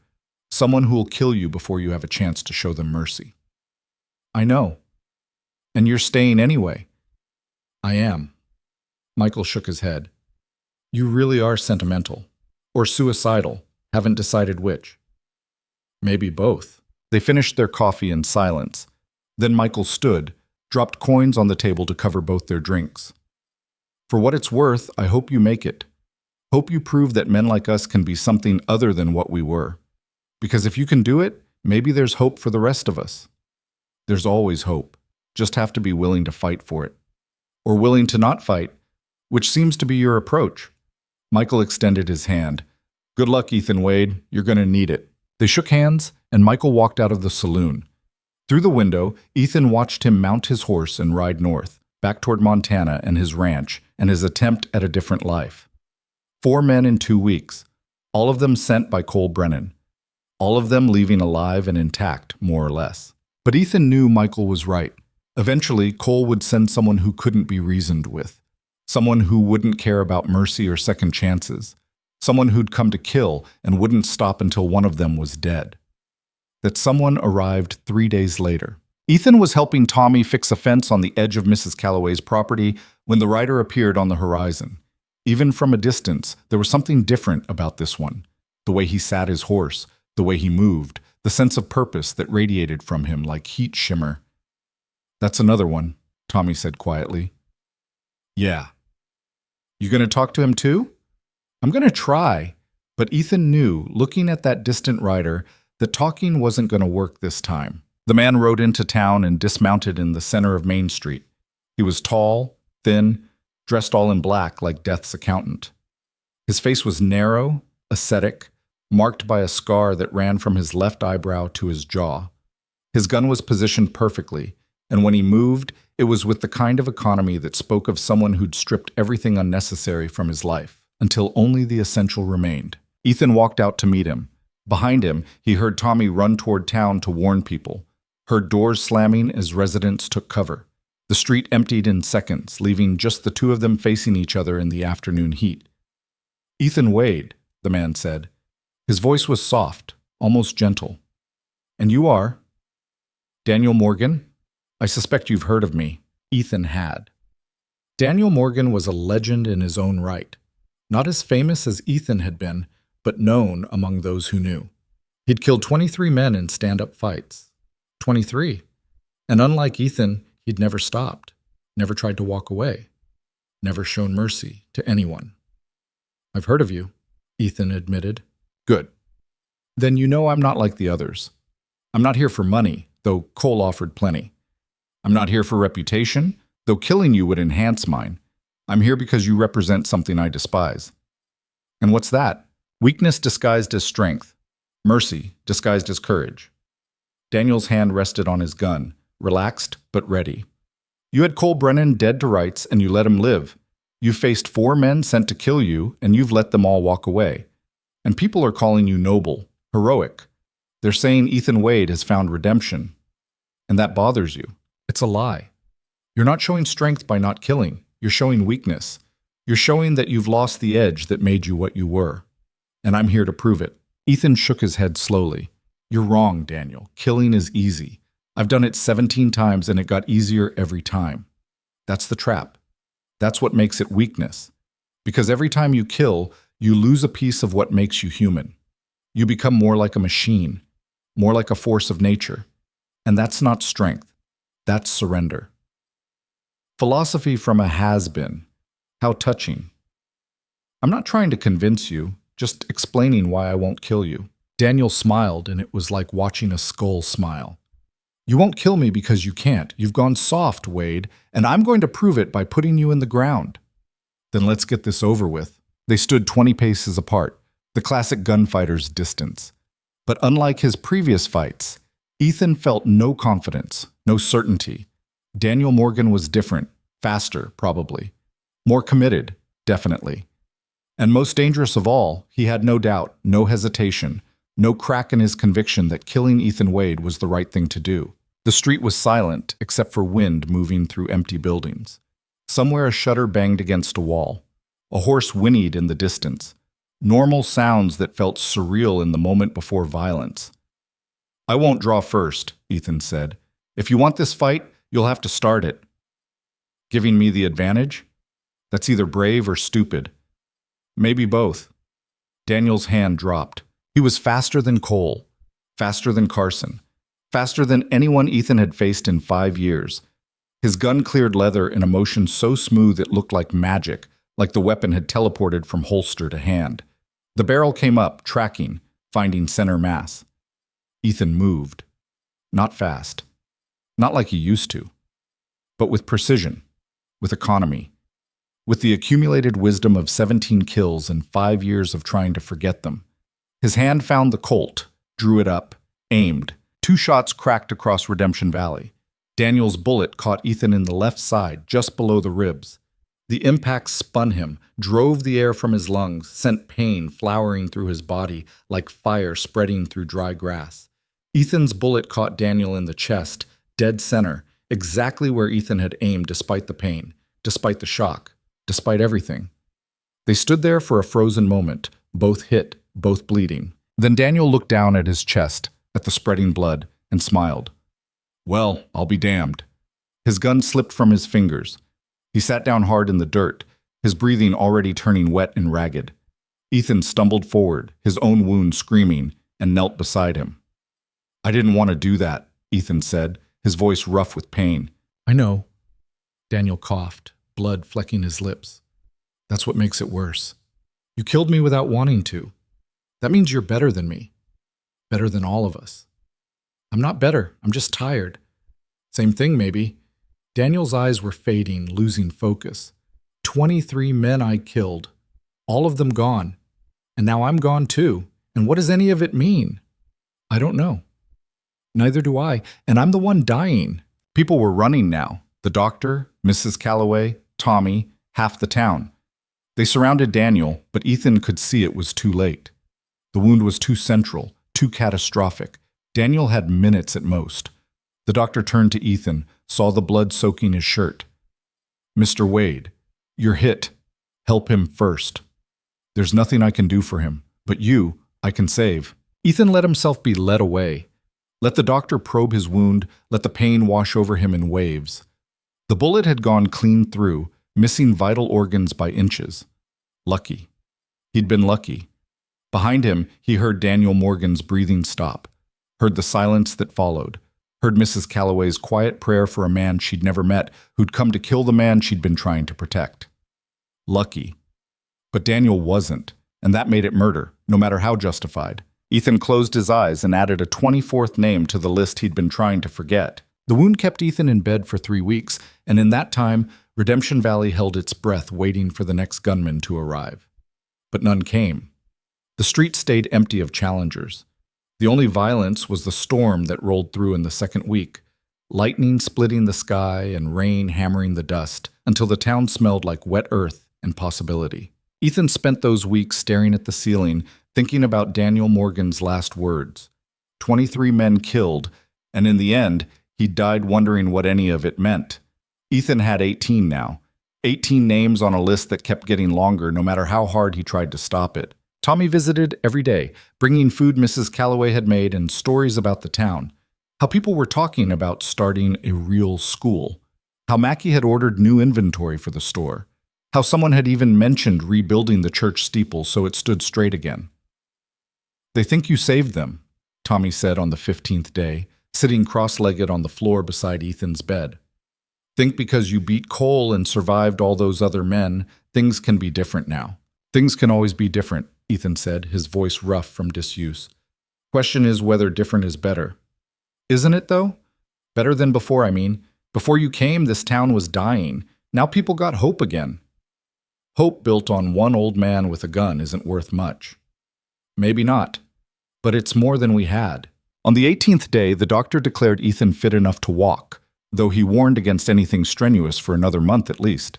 Someone who will kill you before you have a chance to show them mercy. I know. And you're staying anyway. I am. Michael shook his head. You really are sentimental. Or suicidal. Haven't decided which. Maybe both. They finished their coffee in silence. Then Michael stood, dropped coins on the table to cover both their drinks. For what it's worth, I hope you make it. Hope you prove that men like us can be something other than what we were. Because if you can do it, maybe there's hope for the rest of us. There's always hope. Just have to be willing to fight for it. Or willing to not fight, which seems to be your approach. Michael extended his hand. Good luck, Ethan Wade. You're going to need it. They shook hands, and Michael walked out of the saloon. Through the window, Ethan watched him mount his horse and ride north, back toward Montana and his ranch, and his attempt at a different life. 4 men in 2 weeks, all of them sent by Cole Brennan. All of them leaving alive and intact, more or less. But Ethan knew Michael was right. Eventually, Cole would send someone who couldn't be reasoned with. Someone who wouldn't care about mercy or second chances. Someone who'd come to kill and wouldn't stop until one of them was dead. That someone arrived 3 days later. Ethan was helping Tommy fix a fence on the edge of Mrs. Calloway's property when the rider appeared on the horizon. Even from a distance, there was something different about this one. The way he sat his horse, the way he moved, the sense of purpose that radiated from him like heat shimmer. That's another one, Tommy said quietly. Yeah. You going to talk to him too? I'm going to try. But Ethan knew, looking at that distant rider, that talking wasn't going to work this time. The man rode into town and dismounted in the center of Main Street. He was tall, thin, dressed all in black like Death's accountant. His face was narrow, ascetic, marked by a scar that ran from his left eyebrow to his jaw. His gun was positioned perfectly, and when he moved, it was with the kind of economy that spoke of someone who'd stripped everything unnecessary from his life, until only the essential remained. Ethan walked out to meet him. Behind him, he heard Tommy run toward town to warn people, heard doors slamming as residents took cover. The street emptied in seconds, leaving just the two of them facing each other in the afternoon heat. Ethan Wade, the man said. His voice was soft, almost gentle. And you are? Daniel Morgan? I suspect you've heard of me. Ethan had. Daniel Morgan was a legend in his own right. Not as famous as Ethan had been, but known among those who knew. He'd killed 23 men in stand-up fights. 23. And unlike Ethan, he'd never stopped, never tried to walk away, never shown mercy to anyone. I've heard of you, Ethan admitted. Good. Then you know I'm not like the others. I'm not here for money, though Cole offered plenty. I'm not here for reputation, though killing you would enhance mine. I'm here because you represent something I despise. And what's that? Weakness disguised as strength. Mercy disguised as courage. Daniel's hand rested on his gun, relaxed but ready. You had Cole Brennan dead to rights and you let him live. You faced 4 men sent to kill you and you've let them all walk away. And people are calling you noble, heroic. They're saying Ethan Wade has found redemption. And that bothers you. It's a lie. You're not showing strength by not killing. You're showing weakness. You're showing that you've lost the edge that made you what you were. And I'm here to prove it. Ethan shook his head slowly. You're wrong, Daniel. Killing is easy. I've done it 17 times and it got easier every time. That's the trap. That's what makes it weakness. Because every time you kill, you lose a piece of what makes you human. You become more like a machine, more like a force of nature. And that's not strength. That's surrender. Philosophy from a has-been. How touching. I'm not trying to convince you, just explaining why I won't kill you. Daniel smiled, and it was like watching a skull smile. You won't kill me because you can't. You've gone soft, Wade, and I'm going to prove it by putting you in the ground. Then let's get this over with. They stood 20 paces apart, the classic gunfighter's distance. But unlike his previous fights, Ethan felt no confidence, no certainty. Daniel Morgan was different, faster, probably. More committed, definitely. And most dangerous of all, he had no doubt, no hesitation, no crack in his conviction that killing Ethan Wade was the right thing to do. The street was silent, except for wind moving through empty buildings. Somewhere a shutter banged against a wall. A horse whinnied in the distance. normal sounds that felt surreal in the moment before violence. "I won't draw first," Ethan said. "If you want this fight, you'll have to start it." "Giving me the advantage? That's either brave or stupid." "Maybe both." Daniel's hand dropped. He was faster than Cole, faster than Carson, faster than anyone Ethan had faced in 5 years. His gun cleared leather in a motion so smooth it looked like magic, like the weapon had teleported from holster to hand. The barrel came up, tracking, finding center mass. Ethan moved. Not fast. Not like he used to. But with precision. With economy. With the accumulated wisdom of 17 kills and 5 years of trying to forget them. His hand found the Colt, drew it up, aimed. 2 shots cracked across Redemption Valley. Daniel's bullet caught Ethan in the left side, just below the ribs. The impact spun him, drove the air from his lungs, sent pain flowering through his body like fire spreading through dry grass. Ethan's bullet caught Daniel in the chest, dead center, exactly where Ethan had aimed despite the pain, despite the shock, despite everything. They stood there for a frozen moment, both hit, both bleeding. Then Daniel looked down at his chest, at the spreading blood, and smiled. "Well, I'll be damned." His gun slipped from his fingers. He sat down hard in the dirt, his breathing already turning wet and ragged. Ethan stumbled forward, his own wound screaming, and knelt beside him. "I didn't want to do that," Ethan said, his voice rough with pain. "I know." Daniel coughed, blood flecking his lips. "That's what makes it worse. You killed me without wanting to. That means you're better than me. Better than all of us." "I'm not better. I'm just tired." "Same thing, maybe." Daniel's eyes were fading, losing focus. 23 men I killed. All of them gone. And now I'm gone too. And what does any of it mean? I don't know. Neither do I. And I'm the one dying. People were running now. The doctor, Mrs. Calloway, Tommy, half the town. They surrounded Daniel, but Ethan could see it was too late. The wound was too central, too catastrophic. Daniel had minutes at most. The doctor turned to Ethan, saw the blood soaking his shirt. "Mr. Wade, you're hit. Help him first. There's nothing I can do for him, but you, I can save." Ethan let himself be led away. Let the doctor probe his wound, let the pain wash over him in waves. The bullet had gone clean through, missing vital organs by inches. Lucky. He'd been lucky. Behind him, he heard Daniel Morgan's breathing stop, heard the silence that followed, heard Mrs. Calloway's quiet prayer for a man she'd never met who'd come to kill the man she'd been trying to protect. Lucky. But Daniel wasn't, and that made it murder, no matter how justified. Ethan closed his eyes and added a 24th name to the list he'd been trying to forget. The wound kept Ethan in bed for 3 weeks, and in that time, Redemption Valley held its breath waiting for the next gunman to arrive. But none came. The street stayed empty of challengers. The only violence was the storm that rolled through in the second week, lightning splitting the sky and rain hammering the dust, until the town smelled like wet earth and possibility. Ethan spent those weeks staring at the ceiling, thinking about Daniel Morgan's last words. 23 men killed, and in the end, he died wondering what any of it meant. Ethan had 18 now. 18 names on a list that kept getting longer no matter how hard he tried to stop it. Tommy visited every day, bringing food Mrs. Calloway had made and stories about the town. How people were talking about starting a real school. How Mackie had ordered new inventory for the store. How someone had even mentioned rebuilding the church steeple so it stood straight again. "They think you saved them," Tommy said on the 15th day, sitting cross-legged on the floor beside Ethan's bed. "Think because you beat Cole and survived all those other men, things can be different now." "Things can always be different," Ethan said, his voice rough from disuse. "Question is whether different is better." "Isn't it, though? Better than before, I mean. Before you came, this town was dying. Now people got hope again." "Hope built on one old man with a gun isn't worth much." "Maybe not. But it's more than we had." On the 18th day, the doctor declared Ethan fit enough to walk, though he warned against anything strenuous for another month at least.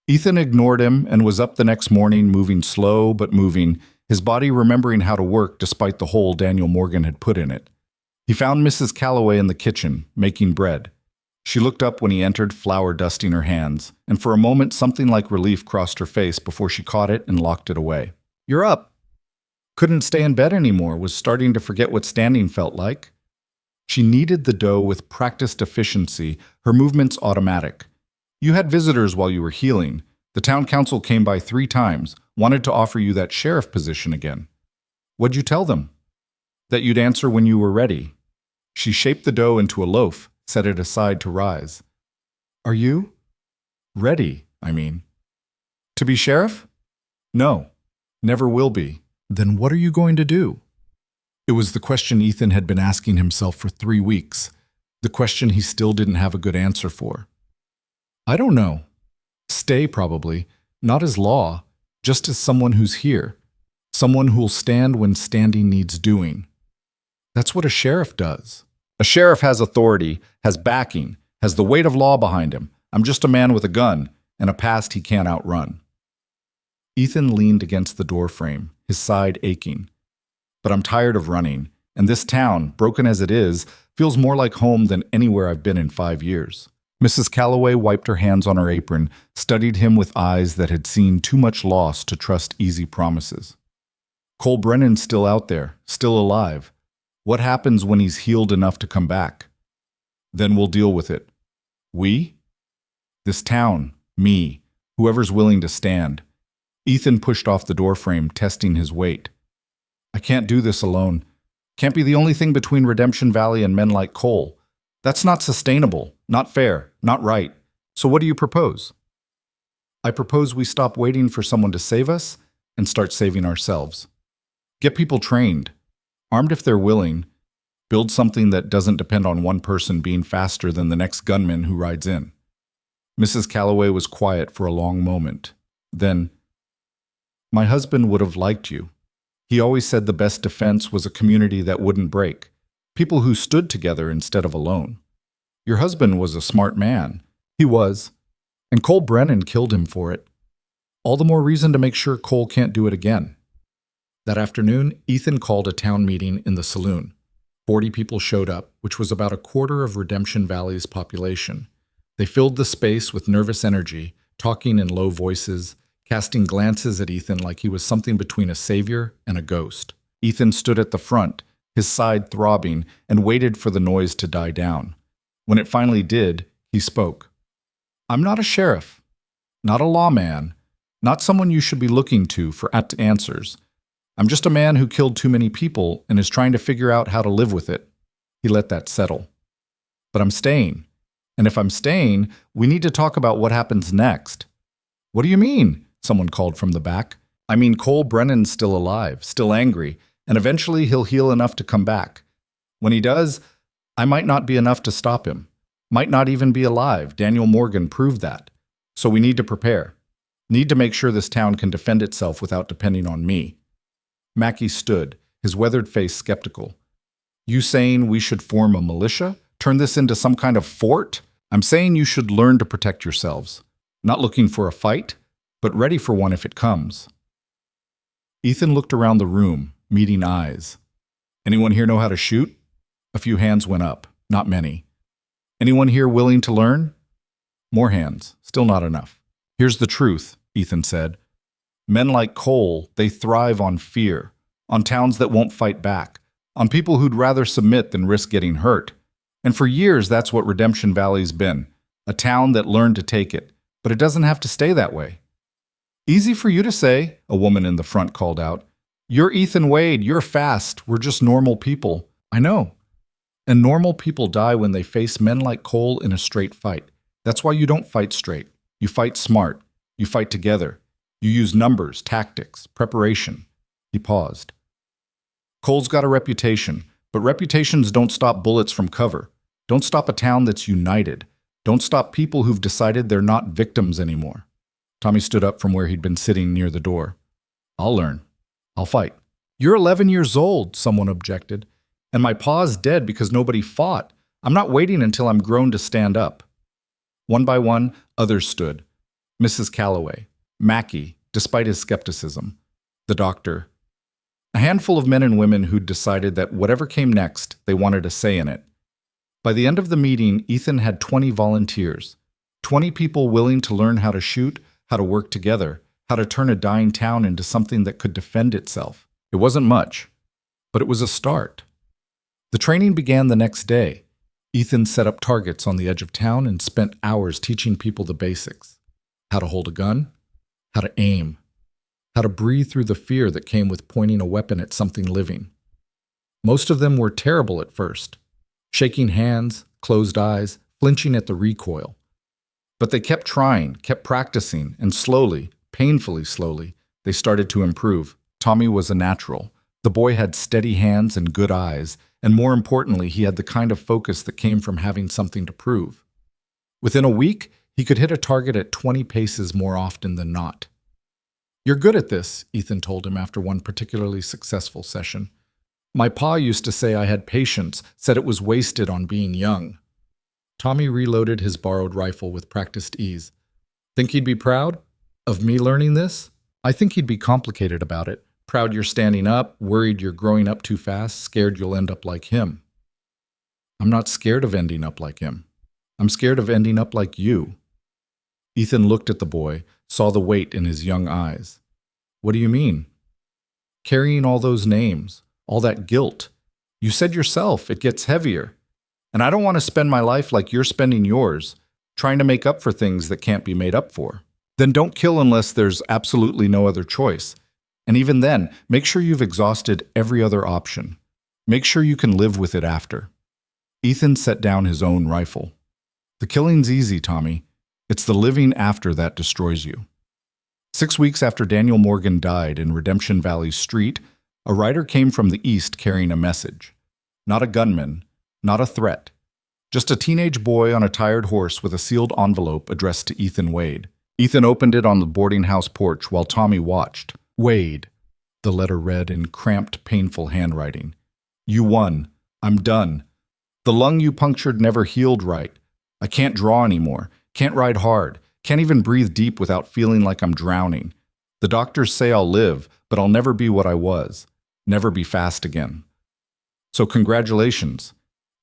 Ethan ignored him and was up the next morning, moving slow but moving, his body remembering how to work despite the hole Daniel Morgan had put in it. He found Mrs. Calloway in the kitchen, making bread. She looked up when he entered, flour dusting her hands, and for a moment something like relief crossed her face before she caught it and locked it away. "You're up," Couldn't stay in bed anymore, was starting to forget what standing felt like. She kneaded the dough with practiced efficiency, her movements automatic. You had visitors while you were healing. The town council came by 3 times, wanted to offer you that sheriff position again. What'd you tell them? That you'd answer when you were ready. She shaped the dough into a loaf, set it aside to rise. Are you? Ready, I mean. To be sheriff? No, never will be. Then what are you going to do? It was the question Ethan had been asking himself for 3 weeks, the question he still didn't have a good answer for. I don't know. Stay, probably, not as law, just as someone who's here, someone who'll stand when standing needs doing. That's what a sheriff does. A sheriff has authority, has backing, has the weight of law behind him. I'm just a man with a gun and a past he can't outrun. Ethan leaned against the doorframe, his side aching. But I'm tired of running, and this town, broken as it is, feels more like home than anywhere I've been in 5 years. Mrs. Calloway wiped her hands on her apron, studied him with eyes that had seen too much loss to trust easy promises. Cole Brennan's still out there, still alive. What happens when he's healed enough to come back? Then we'll deal with it. We? This town, me, whoever's willing to stand. Ethan pushed off the doorframe, testing his weight. I can't do this alone. Can't be the only thing between Redemption Valley and men like Cole. That's not sustainable, not fair, not right. So what do you propose? I propose we stop waiting for someone to save us and start saving ourselves. Get people trained, armed if they're willing, build something that doesn't depend on one person being faster than the next gunman who rides in. Mrs. Calloway was quiet for a long moment. Then, my husband would have liked you. He always said the best defense was a community that wouldn't break, people who stood together instead of alone. Your husband was a smart man. He was. And Cole Brennan killed him for it. All the more reason to make sure Cole can't do it again. That afternoon, Ethan called a town meeting in the saloon. 40 people showed up, which was about a quarter of Redemption Valley's population. They filled the space with nervous energy, talking in low voices, casting glances at Ethan like he was something between a savior and a ghost. Ethan stood at the front, his side throbbing, and waited for the noise to die down. When it finally did, he spoke. I'm not a sheriff, not a lawman, not someone you should be looking to for apt answers. I'm just a man who killed too many people and is trying to figure out how to live with it. He let that settle. But I'm staying. And if I'm staying, we need to talk about what happens next. What do you mean? Someone called from the back. I mean, Cole Brennan's still alive, still angry, and eventually he'll heal enough to come back. When he does, I might not be enough to stop him. Might not even be alive. Daniel Morgan proved that. So we need to prepare. Need to make sure this town can defend itself without depending on me. Mackey stood, his weathered face skeptical. You saying we should form a militia? Turn this into some kind of fort? I'm saying you should learn to protect yourselves. Not looking for a fight, but ready for one if it comes. Ethan looked around the room, meeting eyes. Anyone here know how to shoot? A few hands went up, not many. Anyone here willing to learn? More hands, still not enough. Here's the truth, Ethan said. Men like Cole, they thrive on fear, on towns that won't fight back, on people who'd rather submit than risk getting hurt. And for years, that's what Redemption Valley's been, a town that learned to take it, but it doesn't have to stay that way. Easy for you to say, a woman in the front called out. You're Ethan Wade, you're fast, we're just normal people. I know. And normal people die when they face men like Cole in a straight fight. That's why you don't fight straight. You fight smart. You fight together. You use numbers, tactics, preparation. He paused. Cole's got a reputation, but reputations don't stop bullets from cover. Don't stop a town that's united. Don't stop people who've decided they're not victims anymore. Tommy stood up from where he'd been sitting near the door. I'll learn. I'll fight. You're 11 years old, someone objected. And my pa's dead because nobody fought. I'm not waiting until I'm grown to stand up. One by one, others stood. Mrs. Calloway, Mackey, despite his skepticism, the doctor. A handful of men and women who'd decided that whatever came next, they wanted a say in it. By the end of the meeting, Ethan had 20 volunteers, 20 people willing to learn how to shoot, how to work together, how to turn a dying town into something that could defend itself. It wasn't much, but it was a start. The training began the next day. Ethan set up targets on the edge of town and spent hours teaching people the basics. How to hold a gun, how to aim, how to breathe through the fear that came with pointing a weapon at something living. Most of them were terrible at first, shaking hands, closed eyes, flinching at the recoil. But they kept trying, kept practicing, and slowly, painfully slowly, they started to improve. Tommy was a natural. The boy had steady hands and good eyes, and more importantly, he had the kind of focus that came from having something to prove. Within a week, he could hit a target at 20 paces more often than not. "You're good at this," Ethan told him after one particularly successful session. "My pa used to say I had patience, said it was wasted on being young." Tommy reloaded his borrowed rifle with practiced ease. "Think he'd be proud of me learning this?" "I think he'd be complicated about it. Proud you're standing up, worried you're growing up too fast, scared you'll end up like him." "I'm not scared of ending up like him. I'm scared of ending up like you." Ethan looked at the boy, saw the weight in his young eyes. "What do you mean?" "Carrying all those names, all that guilt. You said yourself, it gets heavier. And I don't want to spend my life like you're spending yours, trying to make up for things that can't be made up for." "Then don't kill unless there's absolutely no other choice. And even then, make sure you've exhausted every other option. Make sure you can live with it after." Ethan set down his own rifle. "The killing's easy, Tommy. It's the living after that destroys you." 6 weeks after Daniel Morgan died in Redemption Valley Street, a rider came from the east carrying a message. Not a gunman, not a threat. Just a teenage boy on a tired horse with a sealed envelope addressed to Ethan Wade. Ethan opened it on the boarding house porch while Tommy watched. "Wade," the letter read in cramped, painful handwriting. "You won. I'm done. The lung you punctured never healed right. I can't draw anymore. Can't ride hard. Can't even breathe deep without feeling like I'm drowning. The doctors say I'll live, but I'll never be what I was. Never be fast again. So congratulations.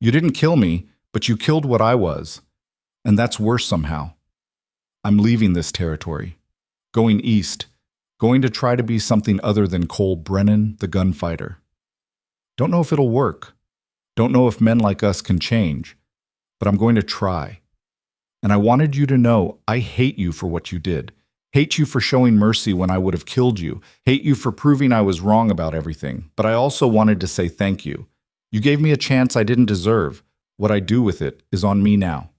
You didn't kill me, but you killed what I was. And that's worse somehow. I'm leaving this territory. Going east. Going to try to be something other than Cole Brennan, the gunfighter. Don't know if it'll work. Don't know if men like us can change. But I'm going to try. And I wanted you to know I hate you for what you did. Hate you for showing mercy when I would have killed you. Hate you for proving I was wrong about everything. But I also wanted to say thank you. You gave me a chance I didn't deserve. What I do with it is on me now.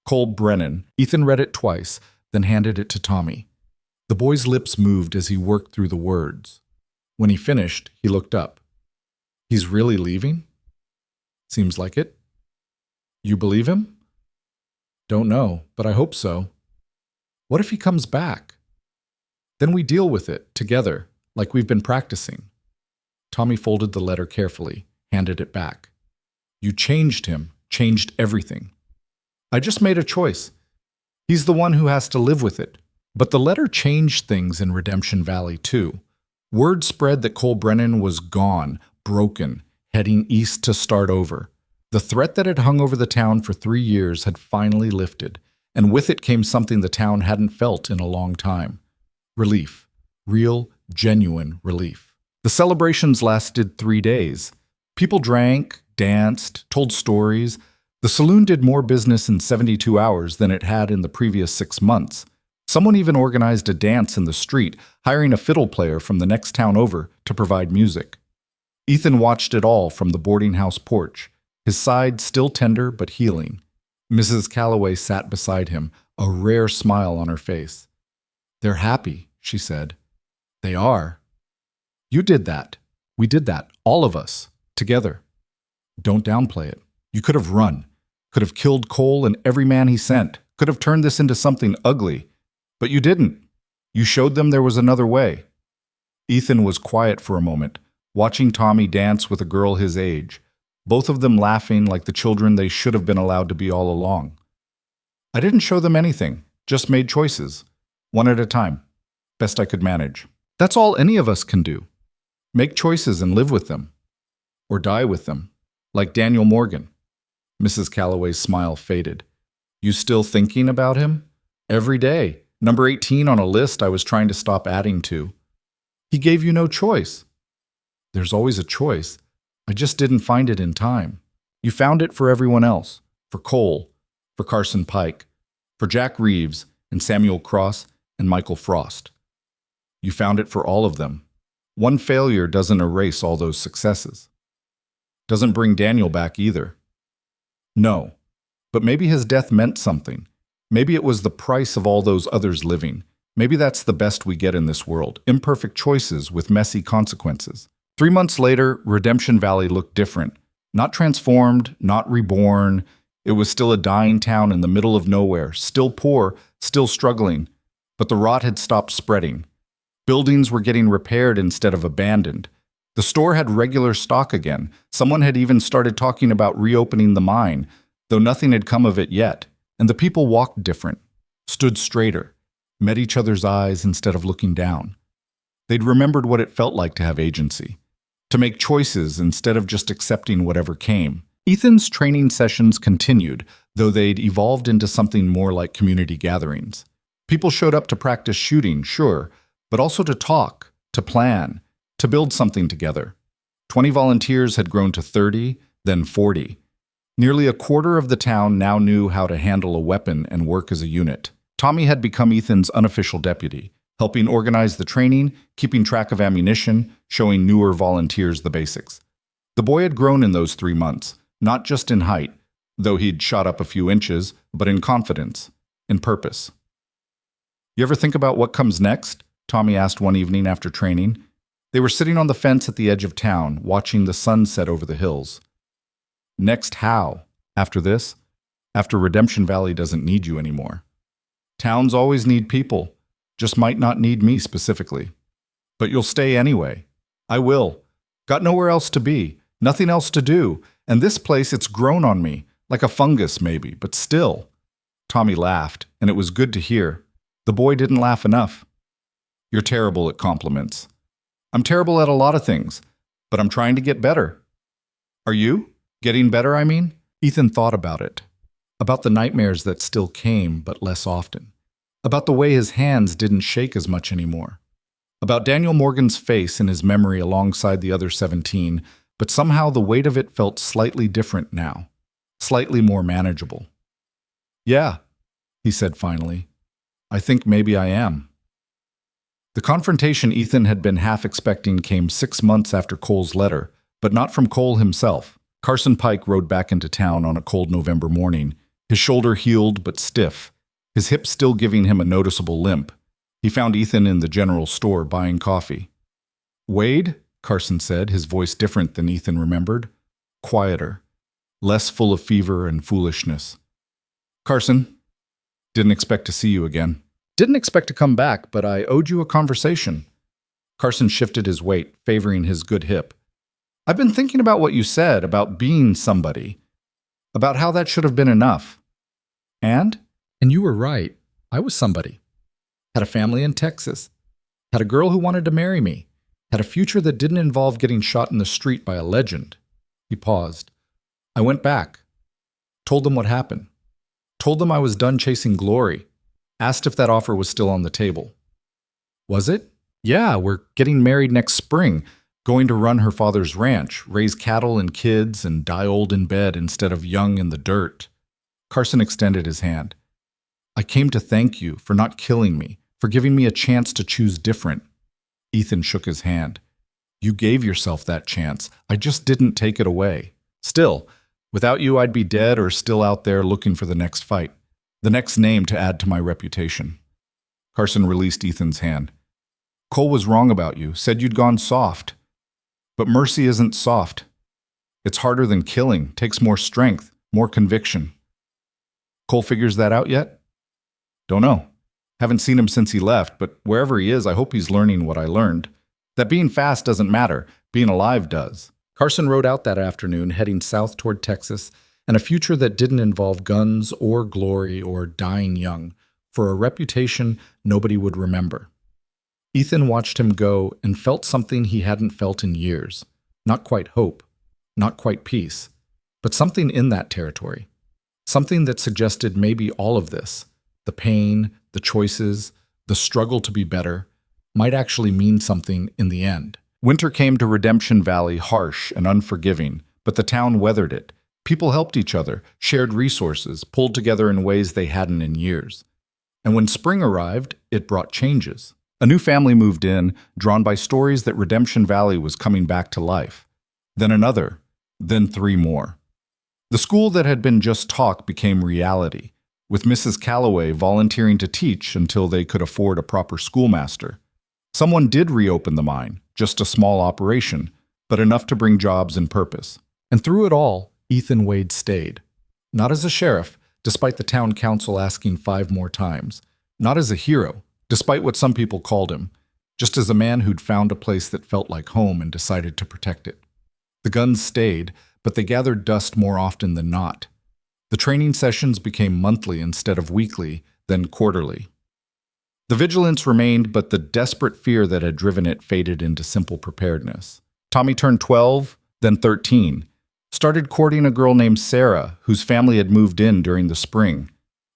Cole Brennan. Ethan read it twice, then handed it to Tommy. The boy's lips moved as he worked through the words. When he finished, he looked up. He's really leaving? Seems like it. You believe him? Don't know, but I hope so. What if he comes back? Then we deal with it, together, like we've been practicing. Tommy folded the letter carefully, handed it back. You changed him, changed everything. I just made a choice. He's the one who has to live with it. But the letter changed things in Redemption Valley, too. Word spread that Cole Brennan was gone, broken, heading east to start over. The threat that had hung over the town for 3 years had finally lifted, and with it came something the town hadn't felt in a long time. Relief. Real, genuine relief. The celebrations lasted 3 days. People drank, danced, told stories. The saloon did more business in 72 hours than it had in the previous 6 months. Someone even organized a dance in the street, hiring a fiddle player from the next town over to provide music. Ethan watched it all from the boarding house porch, his side still tender but healing. Mrs. Calloway sat beside him, a rare smile on her face. They're happy, she said. They are. You did that. We did that, all of us, together. Don't downplay it. You could have run, could have killed Cole and every man he sent, could have turned this into something ugly. But you didn't. You showed them there was another way. Ethan was quiet for a moment, watching Tommy dance with a girl his age, both of them laughing like the children they should have been allowed to be all along. I didn't show them anything, just made choices, one at a time, best I could manage. That's all any of us can do. Make choices and live with them. Or die with them, like Daniel Morgan. Mrs. Calloway's smile faded. You still thinking about him? Every day. Number 18 on a list I was trying to stop adding to. He gave you no choice. There's always a choice. I just didn't find it in time. You found it for everyone else. For Cole, for Carson Pike, for Jack Reeves and Samuel Cross and Michael Frost. You found it for all of them. One failure doesn't erase all those successes. Doesn't bring Daniel back either. No, but maybe his death meant something. Maybe it was the price of all those others living. Maybe that's the best we get in this world, imperfect choices with messy consequences. 3 months later, Redemption Valley looked different. Not transformed, not reborn. It was still a dying town in the middle of nowhere, still poor, still struggling. But the rot had stopped spreading. Buildings were getting repaired instead of abandoned. The store had regular stock again. Someone had even started talking about reopening the mine, though nothing had come of it yet. And the people walked different, stood straighter, met each other's eyes instead of looking down. They'd remembered what it felt like to have agency, to make choices instead of just accepting whatever came. Ethan's training sessions continued, though they'd evolved into something more like community gatherings. People showed up to practice shooting, sure, but also to talk, to plan, to build something together. 20 volunteers had grown to 30, then 40. Nearly a quarter of the town now knew how to handle a weapon and work as a unit. Tommy had become Ethan's unofficial deputy, helping organize the training, keeping track of ammunition, showing newer volunteers the basics. The boy had grown in those 3 months, not just in height, though he'd shot up a few inches, but in confidence, in purpose. You ever think about what comes next? Tommy asked one evening after training. They were sitting on the fence at the edge of town, watching the sun set over the hills. Next how? After this? After Redemption Valley doesn't need you anymore. Towns always need people, just might not need me specifically. But you'll stay anyway. I will. Got nowhere else to be, nothing else to do, and this place, it's grown on me, like a fungus maybe, but still. Tommy laughed, and it was good to hear. The boy didn't laugh enough. You're terrible at compliments. I'm terrible at a lot of things, but I'm trying to get better. Are you? Getting better, I mean? Ethan thought about it. About the nightmares that still came, but less often. About the way his hands didn't shake as much anymore. About Daniel Morgan's face in his memory alongside the other 17, but somehow the weight of it felt slightly different now. Slightly more manageable. Yeah, he said finally. I think maybe I am. The confrontation Ethan had been half expecting came 6 months after Cole's letter, but not from Cole himself. Carson Pike rode back into town on a cold November morning, his shoulder healed but stiff, his hip still giving him a noticeable limp. He found Ethan in the general store buying coffee. Wade, Carson said, his voice different than Ethan remembered. Quieter, less full of fever and foolishness. Carson, didn't expect to see you again. Didn't expect to come back, but I owed you a conversation. Carson shifted his weight, favoring his good hip. I've been thinking about what you said about being somebody, about how that should have been enough. And you were right. I was somebody. Had a family in Texas. Had a girl who wanted to marry me. Had a future that didn't involve getting shot in the street by a legend. He paused. I went back. Told them what happened. Told them I was done chasing glory. Asked if that offer was still on the table. Was it? Yeah, we're getting married next spring. Going to run her father's ranch, raise cattle and kids, and die old in bed instead of young in the dirt. Carson extended his hand. I came to thank you for not killing me, for giving me a chance to choose different. Ethan shook his hand. You gave yourself that chance. I just didn't take it away. Still, without you, I'd be dead or still out there looking for the next fight, the next name to add to my reputation. Carson released Ethan's hand. Cole was wrong about you, said you'd gone soft. But mercy isn't soft. It's harder than killing, takes more strength, more conviction. Cole figures that out yet? Don't know. Haven't seen him since he left, but wherever he is, I hope he's learning what I learned. That being fast doesn't matter, being alive does. Carson rode out that afternoon, heading south toward Texas, and a future that didn't involve guns or glory or dying young, for a reputation nobody would remember. Ethan watched him go and felt something he hadn't felt in years. Not quite hope, not quite peace, but something in that territory. Something that suggested maybe all of this, the pain, the choices, the struggle to be better, might actually mean something in the end. Winter came to Redemption Valley harsh and unforgiving, but the town weathered it. People helped each other, shared resources, pulled together in ways they hadn't in years. And when spring arrived, it brought changes. A new family moved in, drawn by stories that Redemption Valley was coming back to life. Then another, then three more. The school that had been just talk became reality, with Mrs. Calloway volunteering to teach until they could afford a proper schoolmaster. Someone did reopen the mine, just a small operation, but enough to bring jobs and purpose. And through it all, Ethan Wade stayed. Not as a sheriff, despite the town council asking 5 more times. Not as a hero, despite what some people called him. Just as a man who'd found a place that felt like home and decided to protect it. The guns stayed, but they gathered dust more often than not. The training sessions became monthly instead of weekly, then quarterly. The vigilance remained, but the desperate fear that had driven it faded into simple preparedness. Tommy turned 12, then 13. Started courting a girl named Sarah, whose family had moved in during the spring.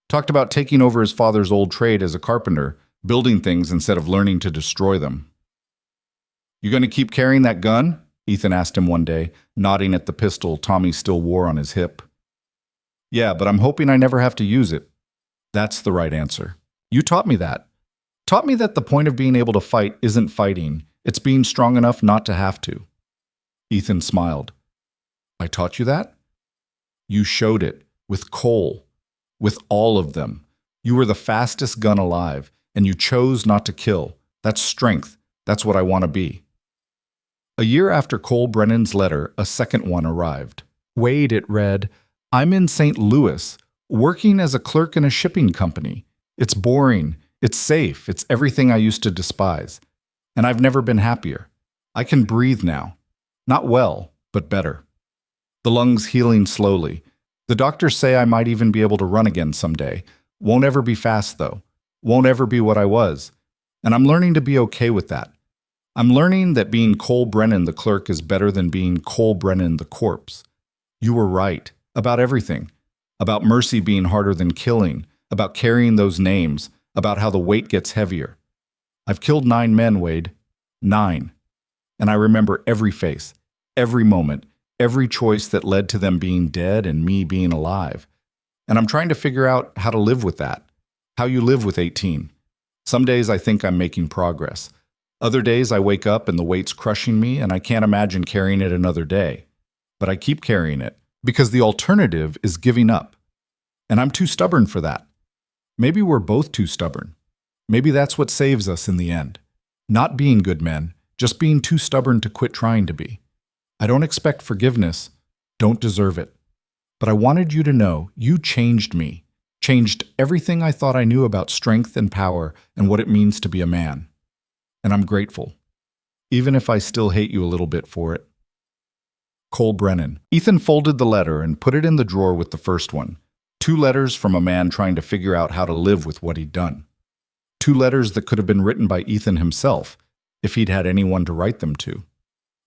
Talked about taking over his father's old trade as a carpenter, building things instead of learning to destroy them. "You going to keep carrying that gun?" Ethan asked him one day, nodding at the pistol Tommy still wore on his hip. "Yeah, but I'm hoping I never have to use it." "That's the right answer. You taught me that. Taught me that the point of being able to fight isn't fighting, it's being strong enough not to have to." Ethan smiled. "I taught you that?" "You showed it, with Cole, with all of them. You were the fastest gun alive, and you chose not to kill. That's strength. That's what I want to be." A year after Cole Brennan's letter, a second one arrived. Wade, it read, "I'm in St. Louis, working as a clerk in a shipping company. It's boring, it's safe, it's everything I used to despise. And I've never been happier. I can breathe now. Not well, but better. The lungs healing slowly. The doctors say I might even be able to run again someday. Won't ever be fast, though. Won't ever be what I was. And I'm learning to be okay with that. I'm learning that being Cole Brennan the clerk is better than being Cole Brennan the corpse. You were right. About everything. About mercy being harder than killing. About carrying those names. About how the weight gets heavier. I've killed 9 men, Wade. 9. And I remember every face, every moment, every choice that led to them being dead and me being alive. And I'm trying to figure out how to live with that. How you live with 18. Some days I think I'm making progress. Other days I wake up and the weight's crushing me and I can't imagine carrying it another day. But I keep carrying it because the alternative is giving up. And I'm too stubborn for that. Maybe we're both too stubborn. Maybe that's what saves us in the end. Not being good men, just being too stubborn to quit trying to be. I don't expect forgiveness, don't deserve it. But I wanted you to know you changed me, changed everything I thought I knew about strength and power and what it means to be a man. And I'm grateful, even if I still hate you a little bit for it. Cole Brennan. Ethan folded the letter and put it in the drawer with the first one. 2 letters from a man trying to figure out how to live with what he'd done. 2 letters that could have been written by Ethan himself, if he'd had anyone to write them to.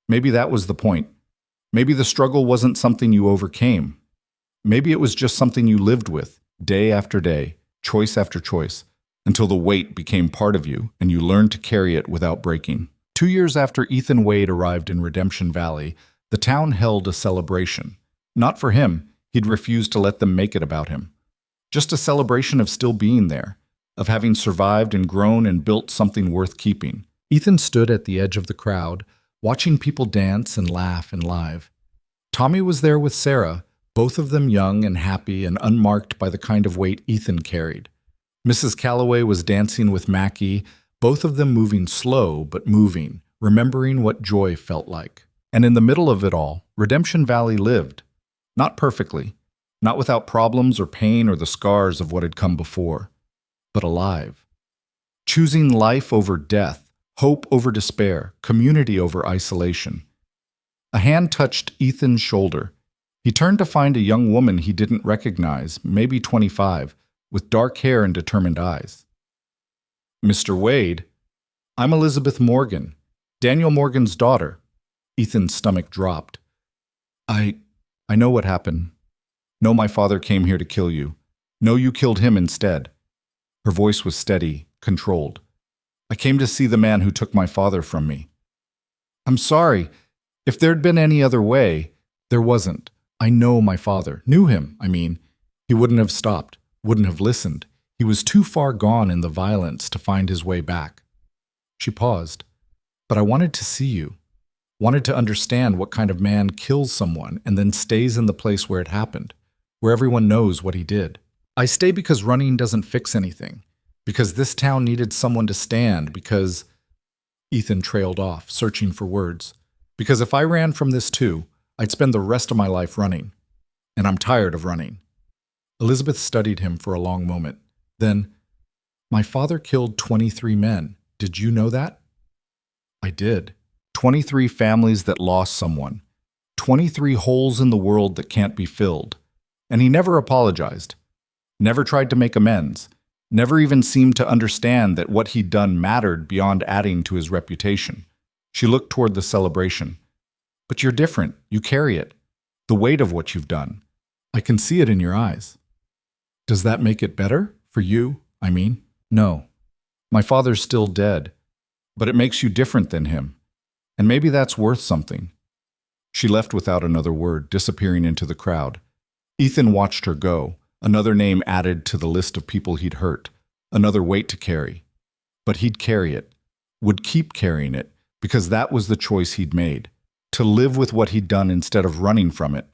Maybe that was the point. Maybe the struggle wasn't something you overcame. Maybe it was just something you lived with, day after day, choice after choice, until the weight became part of you and you learned to carry it without breaking. 2 years after Ethan Wade arrived in Redemption Valley, the town held a celebration. Not for him, he'd refused to let them make it about him. Just a celebration of still being there, of having survived and grown and built something worth keeping. Ethan stood at the edge of the crowd, watching people dance and laugh and live. Tommy was there with Sarah, both of them young and happy and unmarked by the kind of weight Ethan carried. Mrs. Calloway was dancing with Mackie, both of them moving slow but moving, remembering what joy felt like. And in the middle of it all, Redemption Valley lived. Not perfectly, not without problems or pain or the scars of what had come before, but alive. Choosing life over death, hope over despair, community over isolation. A hand touched Ethan's shoulder. He turned to find a young woman he didn't recognize, maybe 25, with dark hair and determined eyes. "Mr. Wade, I'm Elizabeth Morgan, Daniel Morgan's daughter." Ethan's stomach dropped. I know what happened. Know my father came here to kill you. Know you killed him instead." Her voice was steady, controlled. "I came to see the man who took my father from me." I'm sorry. If there'd been any other way, there wasn't. I know my father. Knew him, I mean. He wouldn't have stopped, wouldn't have listened. He was too far gone in the violence to find his way back. She paused. But I wanted to see you. Wanted to understand what kind of man kills someone and then stays in the place where it happened, where everyone knows what he did. I stay because running doesn't fix anything. Because this town needed someone to stand, because... Ethan trailed off, searching for words. Because if I ran from this too, I'd spend the rest of my life running. And I'm tired of running. Elizabeth studied him for a long moment. Then, my father killed 23 men. Did you know that? I did. 23 families that lost someone. 23 holes in the world that can't be filled. And he never apologized. Never tried to make amends. Never even seemed to understand that what he'd done mattered beyond adding to his reputation. She looked toward the celebration. But you're different. You carry it. The weight of what you've done. I can see it in your eyes. Does that make it better? For you, I mean? No. My father's still dead. But it makes you different than him. And maybe that's worth something. She left without another word, disappearing into the crowd. Ethan watched her go, another name added to the list of people he'd hurt, another weight to carry. But he'd carry it, would keep carrying it, because that was the choice he'd made, to live with what he'd done instead of running from it,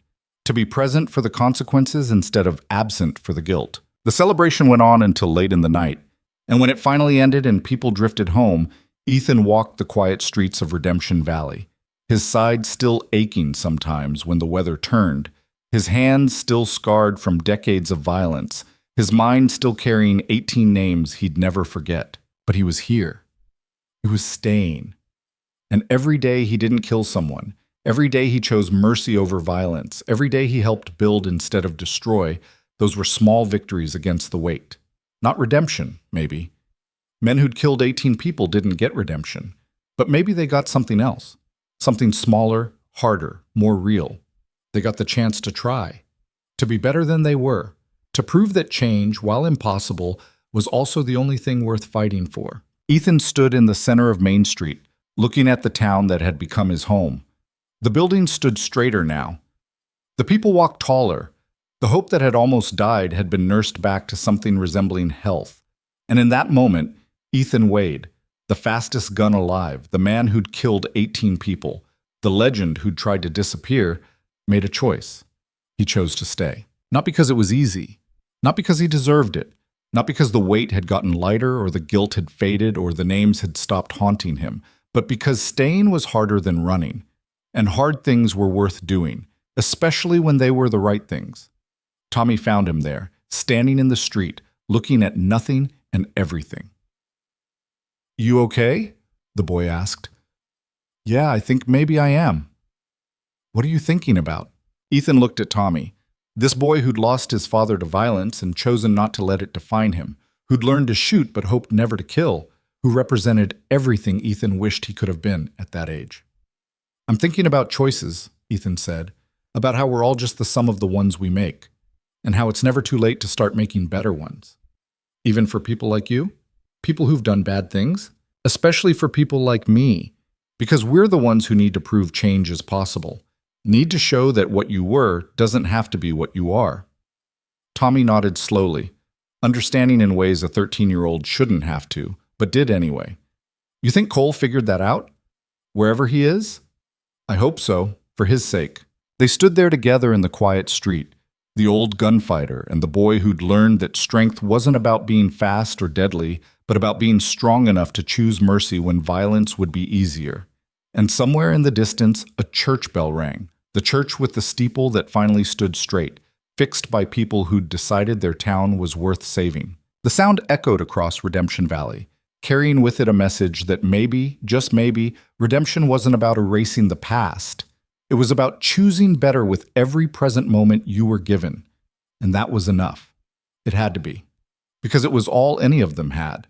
to be present for the consequences instead of absent for the guilt. The celebration went on until late in the night, and when it finally ended and people drifted home, Ethan walked the quiet streets of Redemption Valley, his side still aching sometimes when the weather turned, his hands still scarred from decades of violence, his mind still carrying 18 names he'd never forget. But he was here. He was staying. And every day he didn't kill someone, every day he chose mercy over violence, every day he helped build instead of destroy, those were small victories against the weight. Not redemption, maybe. Men who'd killed 18 people didn't get redemption, but maybe they got something else. Something smaller, harder, more real. They got the chance to try, to be better than they were, to prove that change, while impossible, was also the only thing worth fighting for. Ethan stood in the center of Main Street, looking at the town that had become his home. The buildings stood straighter now. The people walked taller. The hope that had almost died had been nursed back to something resembling health. And in that moment, Ethan Wade, the fastest gun alive, the man who'd killed 18 people, the legend who'd tried to disappear, made a choice. He chose to stay. Not because it was easy. Not because he deserved it. Not because the weight had gotten lighter or the guilt had faded or the names had stopped haunting him, but because staying was harder than running. And hard things were worth doing, especially when they were the right things. Tommy found him there, standing in the street, looking at nothing and everything. "You okay?" the boy asked. "Yeah, I think maybe I am." "What are you thinking about?" Ethan looked at Tommy, this boy who'd lost his father to violence and chosen not to let it define him, who'd learned to shoot but hoped never to kill, who represented everything Ethan wished he could have been at that age. "I'm thinking about choices," Ethan said, "about how we're all just the sum of the ones we make, and how it's never too late to start making better ones. Even for people like you, people who've done bad things, especially for people like me, because we're the ones who need to prove change is possible, need to show that what you were doesn't have to be what you are." Tommy nodded slowly, understanding in ways a 13-year-old shouldn't have to, but did anyway. "You think Cole figured that out? Wherever he is?" "I hope so, for his sake." They stood there together in the quiet street, the old gunfighter and the boy who'd learned that strength wasn't about being fast or deadly, but about being strong enough to choose mercy when violence would be easier. And somewhere in the distance, a church bell rang, the church with the steeple that finally stood straight, fixed by people who'd decided their town was worth saving. The sound echoed across Redemption Valley, carrying with it a message that maybe, just maybe, redemption wasn't about erasing the past. It was about choosing better with every present moment you were given. And that was enough. It had to be. Because it was all any of them had.